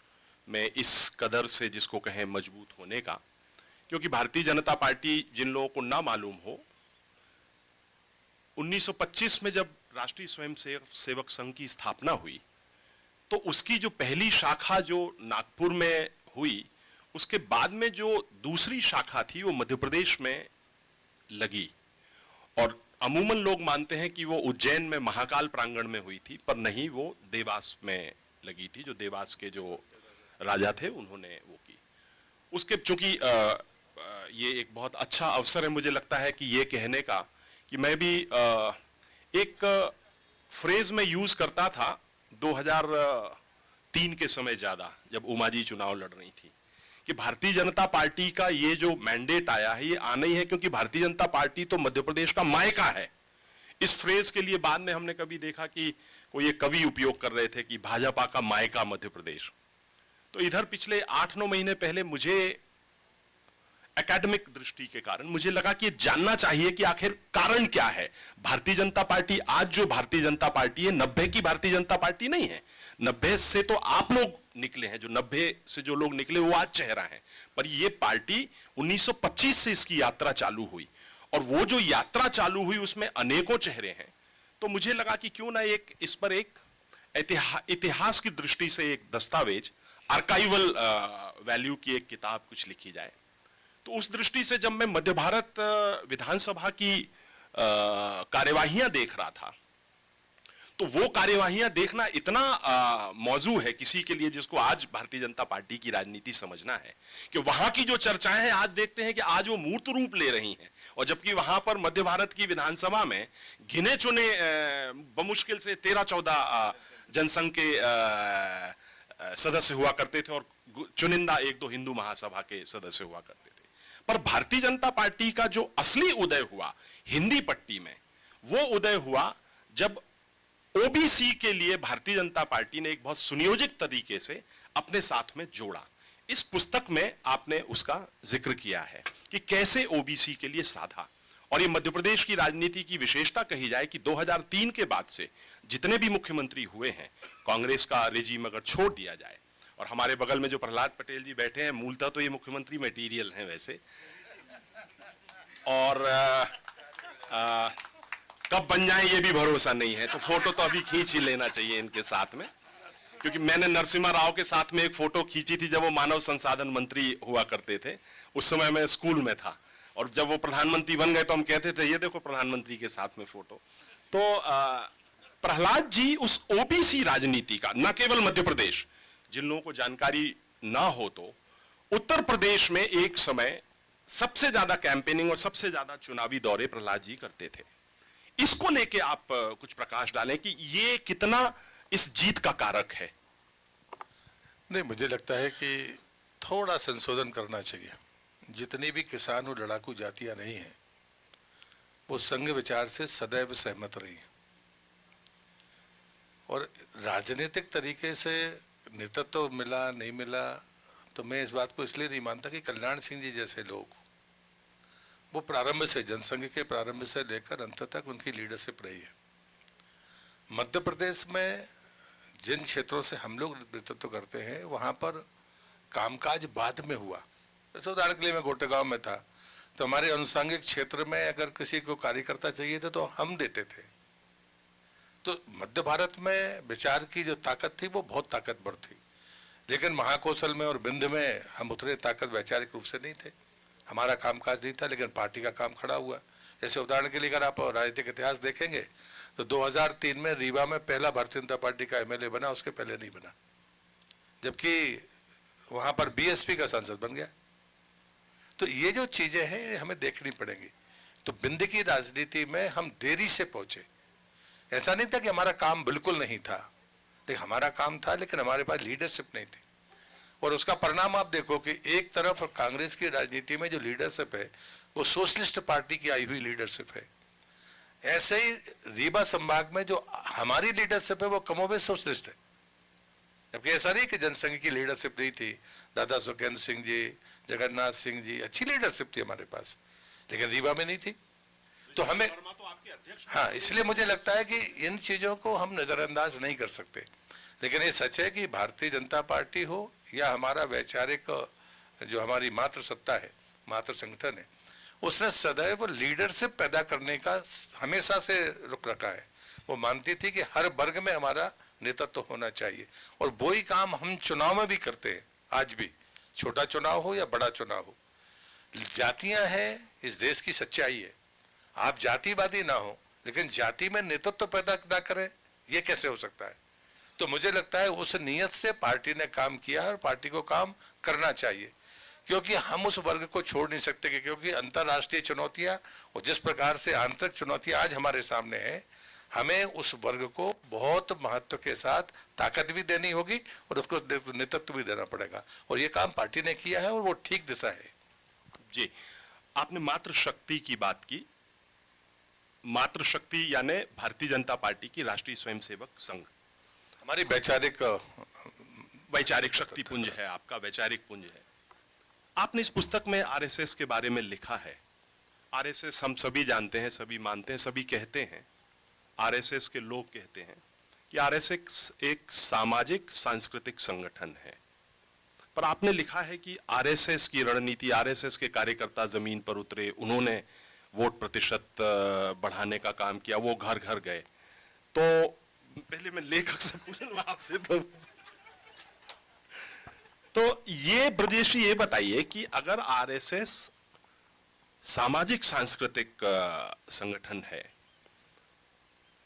में इस कदर से जिसको कहें मजबूत होने का, क्योंकि भारतीय जनता पार्टी, जिन लोगों को ना मालूम हो, 1925 में जब राष्ट्रीय स्वयंसेवक संघ की स्थापना हुई तो उसकी जो पहली शाखा जो नागपुर में हुई, उसके बाद में जो दूसरी शाखा थी वो मध्य प्रदेश में लगी। और अमूमन लोग मानते हैं कि वो उज्जैन में महाकाल प्रांगण में हुई थी, पर नहीं, वो देवास में लगी थी। जो देवास के जो राजा थे उन्होंने वो की। उसके चूंकि ये एक बहुत अच्छा अवसर है मुझे लगता है कि ये कहने का कि मैं भी एक फ्रेज में यूज करता था 2003 के समय ज्यादा, जब उमा जी चुनाव लड़ रही थी, कि भारतीय जनता पार्टी का ये जो मैंडेट आया है ये आना ही है क्योंकि भारतीय जनता पार्टी तो मध्य प्रदेश का मायका है। इस फ्रेज के लिए बाद में हमने कभी देखा कि कोई एक कवि उपयोग कर रहे थे कि भाजपा का मायका मध्य प्रदेश। तो इधर पिछले 8-9 महीने पहले मुझे एकेडमिक दृष्टि के कारण मुझे लगा कि जानना चाहिए कि आखिर कारण क्या है। भारतीय जनता पार्टी, आज जो भारतीय जनता पार्टी है, 90 की भारतीय जनता पार्टी नहीं है। 90 से तो आप लोग निकले हैं, जो 90 से जो लोग निकले वो आज चेहरा है, पर ये पार्टी 1925 से इसकी यात्रा चालू हुई और वो जो यात्रा चालू हुई उसमें अनेकों चेहरे हैं, तो मुझे लगा कि क्यों ना इस पर एक इतिहास की दृष्टि से एक दस्तावेज, आर्काइवल वैल्यू की एक किताब कुछ लिखी जाए। तो उस दृष्टि से जब मैं मध्य भारत विधानसभा की कार्यवाहियां देख रहा था, तो वो कार्यवाहियां देखना इतना मौजू है किसी के लिए जिसको आज भारतीय जनता पार्टी की राजनीति समझना है, कि वहां की जो चर्चाएं हैं आज देखते हैं कि आज वो मूर्त रूप ले रही हैं, और जबकि वहां पर मध्य भारत की विधानसभा में गिने चुने बमुश्किल से 13-14 जनसंघ के सदस्य हुआ करते थे, और चुनिंदा 1-2 हिंदू महासभा के सदस्य हुआ करते थे। पर भारतीय जनता पार्टी का जो असली उदय हुआ हिंदी पट्टी में, वो उदय हुआ जब ओबीसी के लिए भारतीय जनता पार्टी ने एक बहुत सुनियोजित तरीके से अपने साथ में जोड़ा। इस पुस्तक में आपने उसका जिक्र किया है कि कैसे ओबीसी के लिए साधा, और ये मध्य प्रदेश की राजनीति की विशेषता कही जाए कि 2003 के बाद से जितने भी मुख्यमंत्री हुए हैं, कांग्रेस का रेजिम अगर छोड़ दिया जाए, और हमारे बगल में जो प्रहलाद पटेल जी बैठे हैं, मूलतः तो ये मुख्यमंत्री मटेरियल हैं वैसे, और कब बन जाए ये भी भरोसा नहीं है, तो फोटो तो अभी खींच ही लेना चाहिए इनके साथ में, क्योंकि मैंने नरसिम्हा राव के साथ में एक फोटो खींची थी जब वो मानव संसाधन मंत्री हुआ करते थे। उस समय मैं स्कूल में था, और जब वो प्रधानमंत्री बन गए तो हम कहते थे ये देखो प्रधानमंत्री के साथ में फोटो। तो प्रहलाद जी उस ओबीसी राजनीति का, न केवल मध्य प्रदेश, जिन लोगों को जानकारी ना हो तो उत्तर प्रदेश में एक समय सबसे ज्यादा कैंपेनिंग और सबसे ज्यादा चुनावी दौरे प्रहलाद जी करते थे। इसको लेके आप कुछ प्रकाश डालें कि ये कितना इस जीत का कारक है। नहीं, मुझे लगता है कि थोड़ा संशोधन करना चाहिए। जितनी भी किसान और लड़ाकू जातियां नहीं हैं, वो संघ विचार से सदैव सहमत रही हैं, और राजनीतिक तरीके से नेतृत्व मिला नहीं मिला, तो मैं इस बात को इसलिए नहीं मानता कि कल्याण सिंह जी जैसे लोग, वो प्रारंभ से, जनसंघ के प्रारंभ से लेकर अंत तक उनकी लीडरशिप रही है। मध्य प्रदेश में जिन क्षेत्रों से हम लोग नेतृत्व करते हैं, वहाँ पर कामकाज बाद में हुआ। जैसे उदाहरण के लिए मैं गोटेगांव में था, तो हमारे अनुषंगिक क्षेत्र में अगर किसी को कार्यकर्ता चाहिए था तो हम देते थे। तो मध्य भारत में विचार की जो ताकत थी वो बहुत ताकतवर थी, लेकिन महाकौशल में और विंध्य में हम उतने ताकत वैचारिक रूप से नहीं थे। हमारा कामकाज नहीं था, लेकिन पार्टी का काम खड़ा हुआ। जैसे उदाहरण के लिए अगर आप राजनीतिक इतिहास देखेंगे तो 2003 में रीवा में पहला भारतीय जनता पार्टी का एमएलए बना, उसके पहले नहीं बना, जबकि वहां पर बीएसपी का सांसद बन गया। तो ये जो चीजें हैं हमें देखनी पड़ेंगी। तो विंध्य की राजनीति में हम देरी से पहुंचे। ऐसा नहीं था कि हमारा काम बिल्कुल नहीं था, लेकिन हमारा काम था, लेकिन हमारे पास लीडरशिप नहीं थी। और उसका परिणाम आप देखो कि एक तरफ कांग्रेस की राजनीति में जो लीडरशिप है वो सोशलिस्ट पार्टी की आई हुई लीडरशिप है, ऐसे ही रीवा संभाग में जो हमारी लीडरशिप है वो कमोबेश सोशलिस्ट है। जबकि ऐसा नहीं कि जनसंघ की लीडरशिप नहीं थी, दादा सुखेंद्र सिंह जी, जगन्नाथ सिंह जी, अच्छी लीडरशिप थी हमारे पास, लेकिन रीवा में नहीं थी। तो हमें, हाँ, इसलिए मुझे लगता है कि इन चीजों को हम नजरअंदाज नहीं कर सकते। लेकिन ये सच है कि भारतीय जनता पार्टी हो या हमारा वैचारिक जो हमारी मातृ सत्ता है, मातृ संगठन है, उसने सदैव लीडरशिप पैदा करने का हमेशा से रुख रखा है। वो मानती थी कि हर वर्ग में हमारा नेतृत्व होना चाहिए, और वही काम हम चुनाव में भी करते हैं आज भी, छोटा चुनाव हो या बड़ा चुनाव हो। जातियां हैं, इस देश की सच्चाई है। आप जातिवादी ना हो लेकिन जाति में नेतृत्व पैदा ना करें, ये कैसे हो सकता है? तो मुझे लगता है उस नियत से पार्टी ने काम किया है और पार्टी को काम करना चाहिए, क्योंकि हम उस वर्ग को छोड़ नहीं सकते। क्योंकि अंतर्राष्ट्रीय चुनौतियां और जिस प्रकार से आंतरिक चुनौतियां आज हमारे सामने है, हमें उस वर्ग को बहुत महत्व के साथ ताकत भी देनी होगी और उसको नेतृत्व भी देना पड़ेगा, और ये काम पार्टी ने किया है और वो ठीक दिशा है। जी, आपने मातृशक्ति की बात की। मातृशक्ति यानी भारतीय जनता पार्टी की राष्ट्रीय स्वयंसेवक संघ हमारी वैचारिक शक्ति पुंज है, आपका वैचारिक पुंज है। आपने इस पुस्तक में आरएसएस के बारे में लिखा है। आरएसएस हम सभी जानते हैं, सभी मानते हैं, सभी कहते हैं, आरएसएस के लोग कहते हैं कि आरएसएस एक सामाजिक सांस्कृतिक संगठन है। पर आपने लिखा है कि आरएसएस की रणनीति, आरएसएस के कार्यकर्ता जमीन पर उतरे, उन्होंने वोट प्रतिशत बढ़ाने का काम किया, वो घर घर गए। तो पहले मैं लेखक से पूछूंगा आपसे, तो ये ब्रजेश जी ये बताइए कि अगर आरएसएस सामाजिक सांस्कृतिक संगठन है,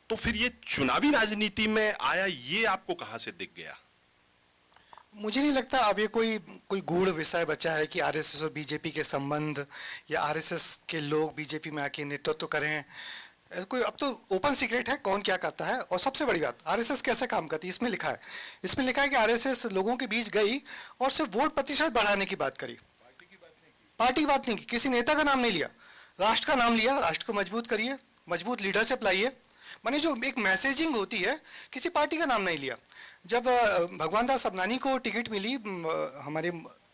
तो फिर ये चुनावी राजनीति में आया, ये आपको कहां से दिख गया? मुझे नहीं लगता अब ये कोई कोई गूढ़ विषय बचा है कि आरएसएस और बीजेपी के संबंध या आरएसएस के लोग बीजेपी में आके नेतृत्व करें। कोई अब तो ओपन सीक्रेट है कौन क्या करता है। और सबसे बड़ी बात, आरएसएस कैसे काम करती है इसमें लिखा है। इसमें लिखा है कि आरएसएस लोगों के बीच गई और सिर्फ वोट प्रतिशत बढ़ाने की बात करी, पार्टी की बात नहीं की, किसी नेता का नाम नहीं लिया, राष्ट्र का नाम लिया। राष्ट्र को मजबूत करिए, मजबूत लीडरशिप लाइए, माने जो एक मैसेजिंग होती है, किसी पार्टी का नाम नहीं लिया। जब भगवान दास सबनानी को टिकट मिली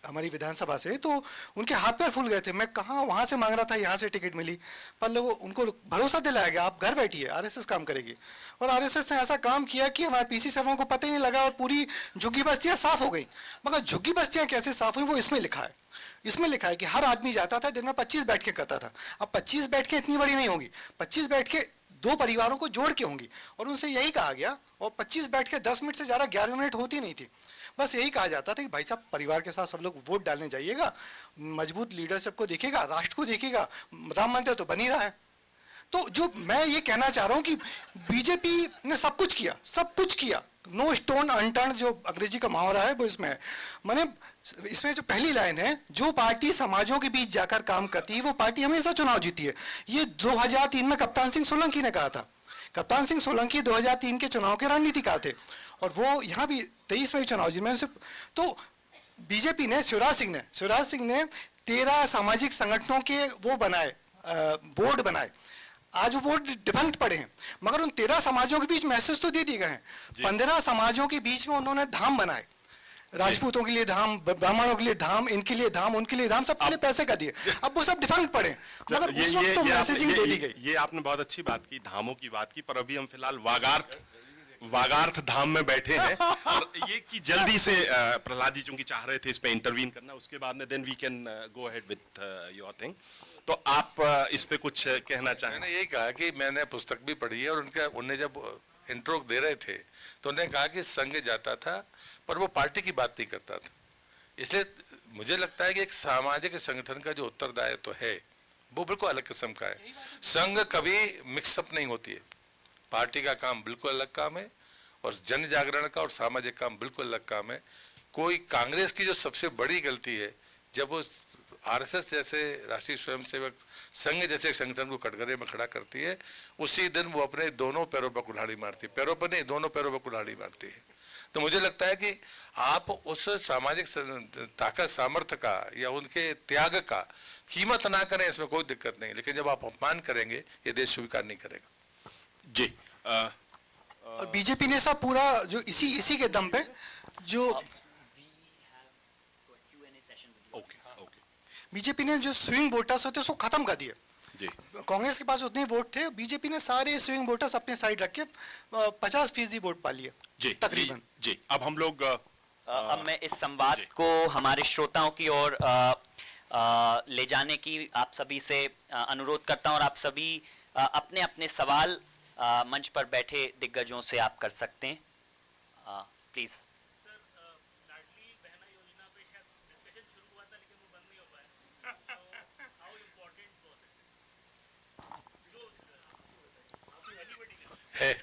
हमारी विधानसभा से, तो उनके हाथ पैर फूल गए थे। मैं कहाँ वहां से मांग रहा था, यहाँ से टिकट मिली। पर लोगों उनको भरोसा दिलाया गया, आप घर बैठिए, आरएसएस काम करेगी। और आरएसएस ने ऐसा काम किया कि हमारे पीसी साहबों को पता ही नहीं लगा और पूरी झुग्गी बस्तियां साफ हो गई। मगर झुग्गी बस्तियां कैसे साफ हुई वो इसमें लिखा है। इसमें लिखा है कि हर आदमी जाता था, दिन में 25 बैठकें करता था। अब 25 बैठकें इतनी बड़ी नहीं होंगी, 25 बैठकें 2 परिवारों को जोड़ के होंगी। और उनसे यही कहा गया, और 25 बैठकें 10 मिनट से ज़्यादा 11 मिनट होती नहीं थी। बस यही कहा जाता था कि भाई साहब परिवार के साथ सब लोग वोट डालने जाइएगा, मजबूत लीडरशिप को देखिएगा, राष्ट्र को देखिएगा। राम मंदिर तो बन ही रहा है। तो जो मैं ये कहना चाह रहा हूँ कि बीजेपी ने सब कुछ किया, सब कुछ किया, नो स्टोन अनटर्न, जो अंग्रेजी का मुहावरा है वो इसमें है। माने इसमें जो पहली लाइन है, जो पार्टी समाजों के बीच जाकर काम करती है वो पार्टी हमेशा चुनाव जीती है। ये 2003 में कप्तान सिंह सोलंकी ने कहा था। कप्तान सिंह सोलंकी 2003 के चुनाव के रणनीतिकार थे और वो यहाँ भी 23 में चुनाव जीते। तो बीजेपी ने, शिवराज सिंह ने 13 सामाजिक संगठनों के वो बनाए, बोर्ड बनाए। आज वो बोर्ड डिफंक्ट पड़े हैं, मगर उन 13 समाजों के बीच मैसेज तो दे दिए गए हैं। 15 समाजों के बीच में उन्होंने धाम बनाए, राजपूतों के लिए धाम, ब्राह्मणों के लिए धाम, इनके लिए धाम, उनके लिए धाम, सबके लिए पैसे का दिए। अब वो सब डिफंक्ट पड़े, मगर उस वक्त तो मैसेजिंग दे दी गई। ये आपने बहुत अच्छी बात की, धामों की बात की, पर अभी हम फिलहाल वागार्थ धाम में बैठे हैं। और ये कि जल्दी से प्रहलाद जी चूंकि चाह रहे थे इस पे इंटरवीन करना, उसके बाद में then we can go ahead with your thing. तो आप इस पे कुछ कहना चाहें? मैंने यही कहा कि मैंने पुस्तक भी पढ़ी है और उन्हें जब इंट्रो दे रहे थे तो उन्होंने कहा कि संघ जाता था पर वो पार्टी की बात नहीं करता था। इसलिए मुझे लगता है कि एक सामाजिक संगठन का जो उत्तरदायित्व है वो बिल्कुल अलग किस्म का है। संघ कभी मिक्सअप नहीं होती है, पार्टी का काम बिल्कुल अलग काम है और जन जागरण का और सामाजिक काम बिल्कुल अलग काम है। कोई कांग्रेस की जो सबसे बड़ी गलती है, जब वो आरएसएस जैसे राष्ट्रीय स्वयंसेवक संघ जैसे संगठन को कटघरे में खड़ा करती है, उसी दिन वो अपने दोनों पैरों पर कुल्हाड़ी मारती है, पैरों पर नहीं दोनों पैरों पर कुल्हाड़ी मारती है। तो मुझे लगता है कि आप उस सामाजिक ताकत सामर्थ्य का या उनके त्याग का कीमत ना करें, इसमें कोई दिक्कत नहीं, लेकिन जब आप अपमान करेंगे ये देश स्वीकार नहीं करेगा। जी और बीजेपी ने सब पूरा जो इसी के दम पे जो बीजेपी ने जो स्विंग वोटर्स होते उसको खत्म कर दिया। जी कांग्रेस के पास उतने वोट थे, बीजेपी ने सारे स्विंग वोटर्स अपने साइड रख के 50% वोट पा लिए जी तकरीबन। जी अब हम लोग अब मैं इस संवाद को हमारे श्रोताओं की ओर ले जाने की आप सभी से अनुरोध करता हूं और आप सभी अपने अपने सवाल मंच पर बैठे दिग्गजों से आप कर सकते हैं। प्लीज। है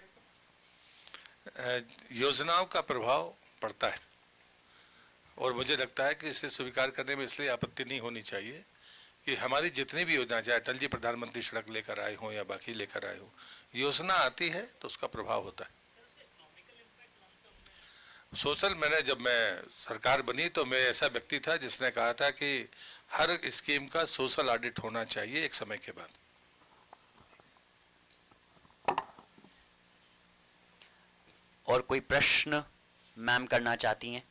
योजनाओं का प्रभाव पड़ता है और मुझे लगता है कि इसे स्वीकार करने में इसलिए आपत्ति नहीं होनी चाहिए कि हमारी जितनी भी योजना, चाहे अटल जी प्रधानमंत्री सड़क लेकर आए हों या बाकी लेकर आए हों, योजना आती है तो उसका प्रभाव होता है। सोशल, जब मैं सरकार बनी तो मैं ऐसा व्यक्ति था जिसने कहा था कि हर स्कीम का सोशल ऑडिट होना चाहिए एक समय के बाद। और कोई प्रश्न मैम करना चाहती हैं?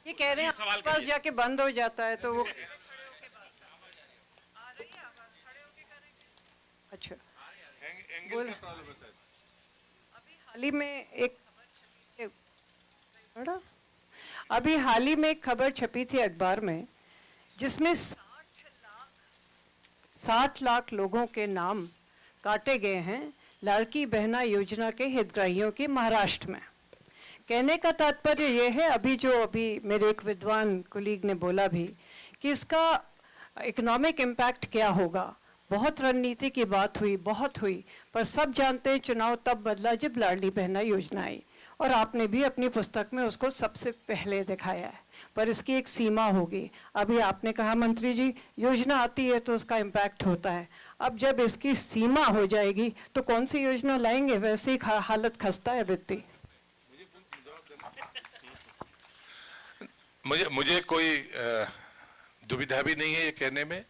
ये कह रहे हैं आपके पास जाके बंद हो जाता है तो वो अच्छा बोल हाल ही में एक पढ़ा? अभी हाल ही में एक खबर छपी थी अखबार में जिसमें 60 लाख लोगों के नाम काटे गए हैं लाड़की बहना योजना के हितग्राहियों के महाराष्ट्र में। कहने का तात्पर्य यह है, अभी मेरे एक विद्वान कुलीग ने बोला भी कि इसका इकोनॉमिक इम्पैक्ट क्या होगा। बहुत रणनीति की बात हुई, बहुत हुई, पर सब जानते हैं चुनाव तब बदला जब लाडली बहना योजना आई, और आपने भी अपनी पुस्तक में उसको सबसे पहले दिखाया है। पर इसकी एक सीमा होगी। अभी आपने कहा मंत्री जी, योजना आती है तो उसका इम्पैक्ट होता है। अब जब इसकी सीमा हो जाएगी तो कौन सी योजना लाएंगे? वैसे ही हालत खस्ता है वित्तीय। मुझे कोई दुविधा भी नहीं है ये कहने में,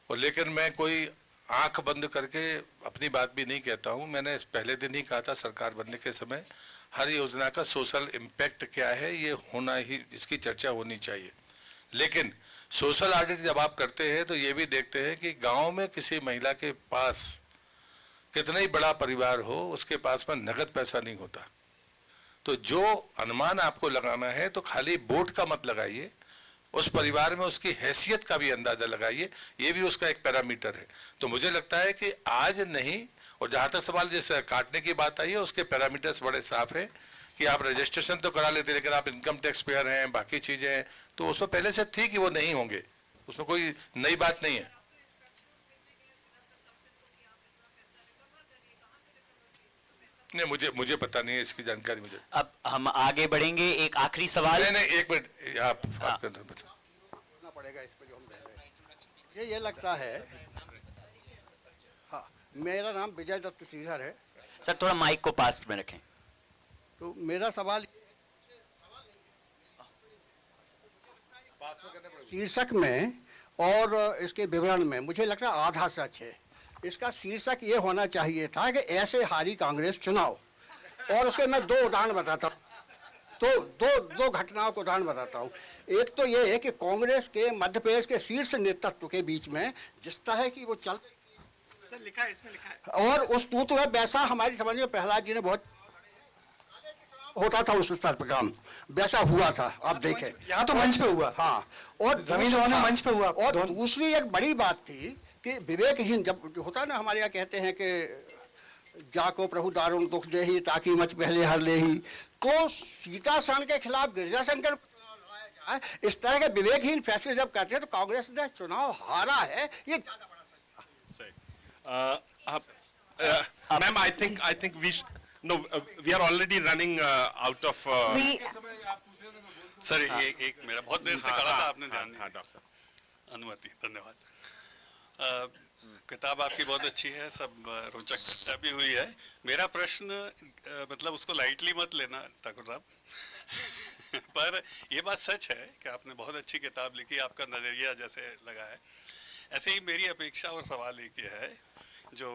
और लेकिन मैं कोई आंख बंद करके अपनी बात भी नहीं कहता हूं। मैंने पहले दिन ही कहा था सरकार बनने के समय हर योजना का सोशल इम्पैक्ट क्या है ये होना ही, इसकी चर्चा होनी चाहिए। लेकिन सोशल ऑडिट जब आप करते हैं तो ये भी देखते हैं कि गांव में किसी महिला के पास कितना ही बड़ा परिवार हो, उसके पास में नगद पैसा नहीं होता। तो जो अनुमान आपको लगाना है तो खाली वोट का मत लगाइए, उस परिवार में उसकी हैसियत का भी अंदाजा लगाइए, ये भी उसका एक पैरामीटर है। तो मुझे लगता है कि आज नहीं, और जहां तक सवाल जैसे काटने की बात आई है उसके पैरामीटर्स बड़े साफ है कि आप रजिस्ट्रेशन तो करा लेते लेकिन आप इनकम टैक्स पेयर हैं, बाकी चीजें हैं, तो उसमें पहले से थी कि वो नहीं होंगे, उसमें कोई नई बात नहीं है। नहीं, मुझे पता नहीं है, इसकी जानकारी मुझे। अब हम आगे बढ़ेंगे, एक आखिरी सवाल। नहीं, एक मिनट, आप बोलना पड़ेगा इस पे जो हम रह रहे हैं। ये लगता है, हाँ, मेरा नाम विजय दत्त श्रीधर है। सर थोड़ा माइक को पास में रखें। तो मेरा सवाल शीर्षक में और इसके विवरण में मुझे लगता है आधा सच है। इसका शीर्षक ये होना चाहिए था कि ऐसे हारी कांग्रेस चुनाव, और उसके मैं दो उदाहरण बताता हूँ, तो दो घटनाओं को उदाहरण बताता हूँ। एक तो ये है कि कांग्रेस के मध्य प्रदेश के शीर्ष नेतृत्व के बीच में जिस तरह की वो चल, सर लिखा है, इसमें लिखा है, और उस तूत में वैसा हमारी समझ में प्रहलाद जी ने बहुत होता था उस स्तर पर काम, वैसा हुआ था। आप देखें यहाँ तो मंच पे हुआ, हाँ, और जमीन वाले मंच पे हुआ। और दूसरी एक बड़ी बात थी कि विवेकहीन जब होता है ना, हमारे यहाँ कहते हैं कि जाको प्रभु दारुण दुख दे ही ताकि मच पहले हर ले ही, तो सीता सन के खिलाफ गिरजा शंकर, इस तरह के विवेकहीन फैसले जब करते हैं तो कांग्रेस ने चुनाव हारा है, ये ज्यादा बड़ा सच। Ma'am, I think we are already running out of. Sir एक मेरा बहुत देर से खड़ा था, आपने ध्यान दिया। डॉक्टर, अनुमति, धन्यवाद। किताब आपकी बहुत अच्छी है, सब रोचक चर्चा भी हुई है। मेरा प्रश्न मतलब उसको लाइटली मत लेना ठाकुर साहब पर ये बात सच है कि आपने बहुत अच्छी किताब लिखी, आपका नज़रिया जैसे लगा है। ऐसे ही मेरी अपेक्षा और सवाल एक ये है, जो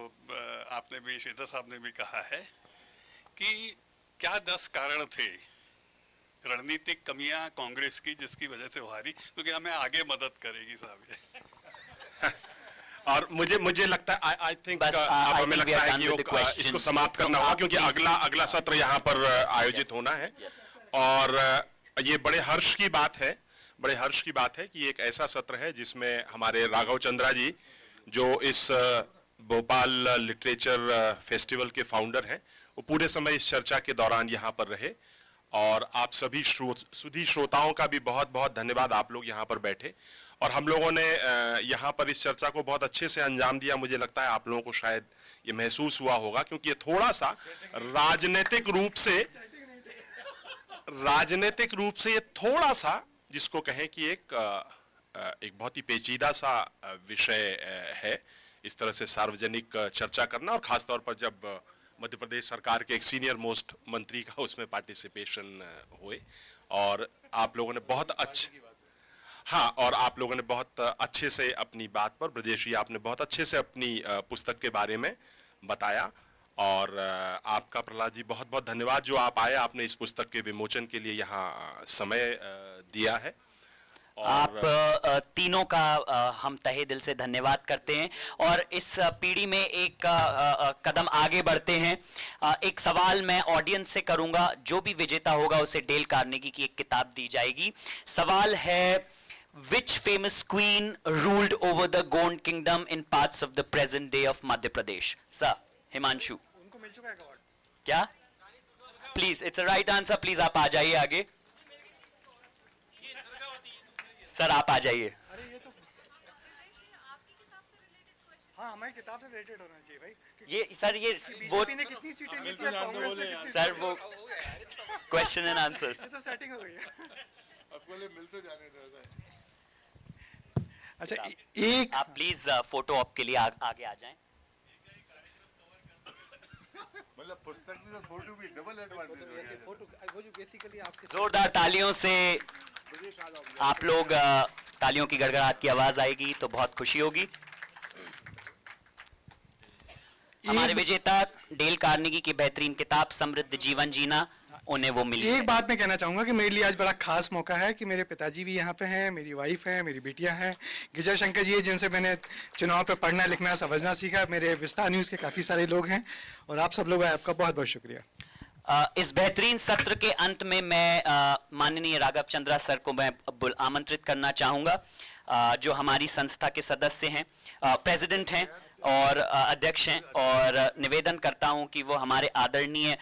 आपने भी, श्रीधर साहब ने भी कहा है, कि क्या 10 कारण थे रणनीतिक कमियां कांग्रेस की जिसकी वजह से वो हारी, क्योंकि हमें आगे मदद करेगी साहब ये। और मुझे लगता है आई थिंक बस, अब I हमें think we लगता are है done कि with the questions. इसको समाप्त करना तो होगा, आप क्योंकि please- अगला सत्र यहाँ पर आयोजित होना है। और ये बड़े हर्ष की बात है, बड़े हर्ष की बात है कि एक ऐसा सत्र है जिसमें हमारे राघव चंद्रा जी, जो इस भोपाल लिटरेचर फेस्टिवल के फाउंडर हैं, वो पूरे समय इस चर्चा के दौरान यहाँ पर रहे। और आप सभी सुधी श्रोताओं का भी बहुत बहुत धन्यवाद, आप लोग यहाँ पर बैठे और हम लोगों ने यहाँ पर इस चर्चा को बहुत अच्छे से अंजाम दिया। मुझे लगता है आप लोगों को शायद ये महसूस हुआ होगा, क्योंकि ये थोड़ा सा राजनीतिक रूप से ये थोड़ा सा, जिसको कहें कि एक बहुत ही पेचीदा सा विषय है, इस तरह से सार्वजनिक चर्चा करना, और खासतौर पर जब मध्य प्रदेश सरकार के एक सीनियर मोस्ट मंत्री का उसमें पार्टिसिपेशन हुए। और आप लोगों ने बहुत आप लोगों ने बहुत अच्छे से अपनी बात पर, ब्रजेश जी आपने बहुत अच्छे से अपनी पुस्तक के बारे में बताया। और आपका प्रहलाद जी बहुत बहुत धन्यवाद जो आप आए, आपने इस पुस्तक के विमोचन के लिए यहाँ समय दिया है। आप तीनों का हम तहे दिल से धन्यवाद करते हैं और इस पीढ़ी में एक कदम आगे बढ़ते हैं। एक सवाल मैं ऑडियंस से करूंगा, जो भी विजेता होगा उसे डेल कार्नेगी की एक किताब दी जाएगी। सवाल है, which famous queen ruled over the Gond kingdom in parts of the present day of Madhya Pradesh? Sir, Himanshu. उनको मिल चुका है अवार्ड। क्या? Please, it's a right answer. Please आप आ जाइए आगे। सर आप आ जाइए। अरे ये तो हाँ, हमारी किताब से रिलेटेड होना चाहिए भाई। ये सर ये वो बीजेपी ने कितनी सीटें जीती है, कांग्रेस ने कितनी? सर वो क्वेश्चन एंड आंसर्स। ये तो सेटिंग हो गई है। मिलते जाने दो। अच्छा, एक आप प्लीज फोटो ऑप के लिए आगे आ जाएं। मतलब पुस्तक में फोटो भी डबल एडवांटेज। जोरदार तालियों से आप लोग तालियों की गड़गड़ाहट की आवाज आएगी तो बहुत खुशी होगी। हमारे विजेता डेल कार्नेगी की बेहतरीन किताब समृद्ध जीवन जीना, उन्हें वो मिली है। एक बात मैं कहना चाहूंगा कि मेरे लिए आज बड़ा खास मौका है कि मेरे पिताजी भी यहाँ पे हैं, मेरी वाइफ है, मेरी बेटियां हैं, गिरिजा शंकर जी है जिनसे मैंने चुनाव पे पढ़ना लिखना समझना सीखा, मेरे विस्तार न्यूज़ के काफ़ी सारे लोग हैं और आप सब लोग हैं, आपका बहुत बहुत शुक्रिया। इस बेहतरीन सत्र के अंत में मैं माननीय राघव चंद्रा सर को मैं आमंत्रित करना चाहूँगा, जो हमारी संस्था के सदस्य हैं, प्रेसिडेंट हैं और अध्यक्ष हैं, और निवेदन करता हूं कि वो हमारे आदरणीय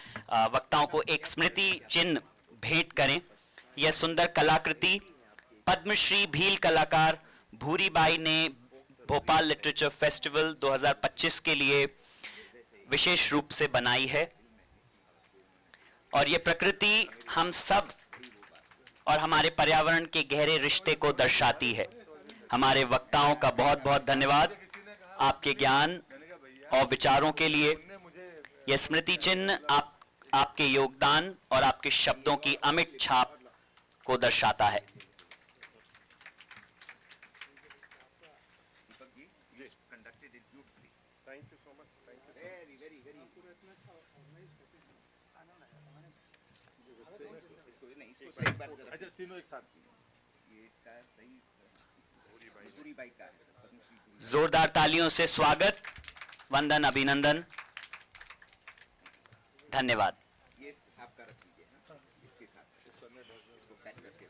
वक्ताओं को एक स्मृति चिन्ह भेंट करें। यह सुंदर कलाकृति पद्मश्री भील कलाकार भूरीबाई ने भोपाल लिटरेचर फेस्टिवल 2025 के लिए विशेष रूप से बनाई है और ये प्रकृति हम सब और हमारे पर्यावरण के गहरे रिश्ते को दर्शाती है। हमारे वक्ताओं का बहुत बहुत धन्यवाद आपके ज्ञान और विचारों के लिए। यह स्मृति चिन्ह आपके योगदान और आपके शब्दों की अमिट छाप को दर्शाता है। जोरदार तालियों से स्वागत, वंदन, अभिनंदन, धन्यवाद। ये साफ कर रखिए ना, इसके साथ इसको पैक करके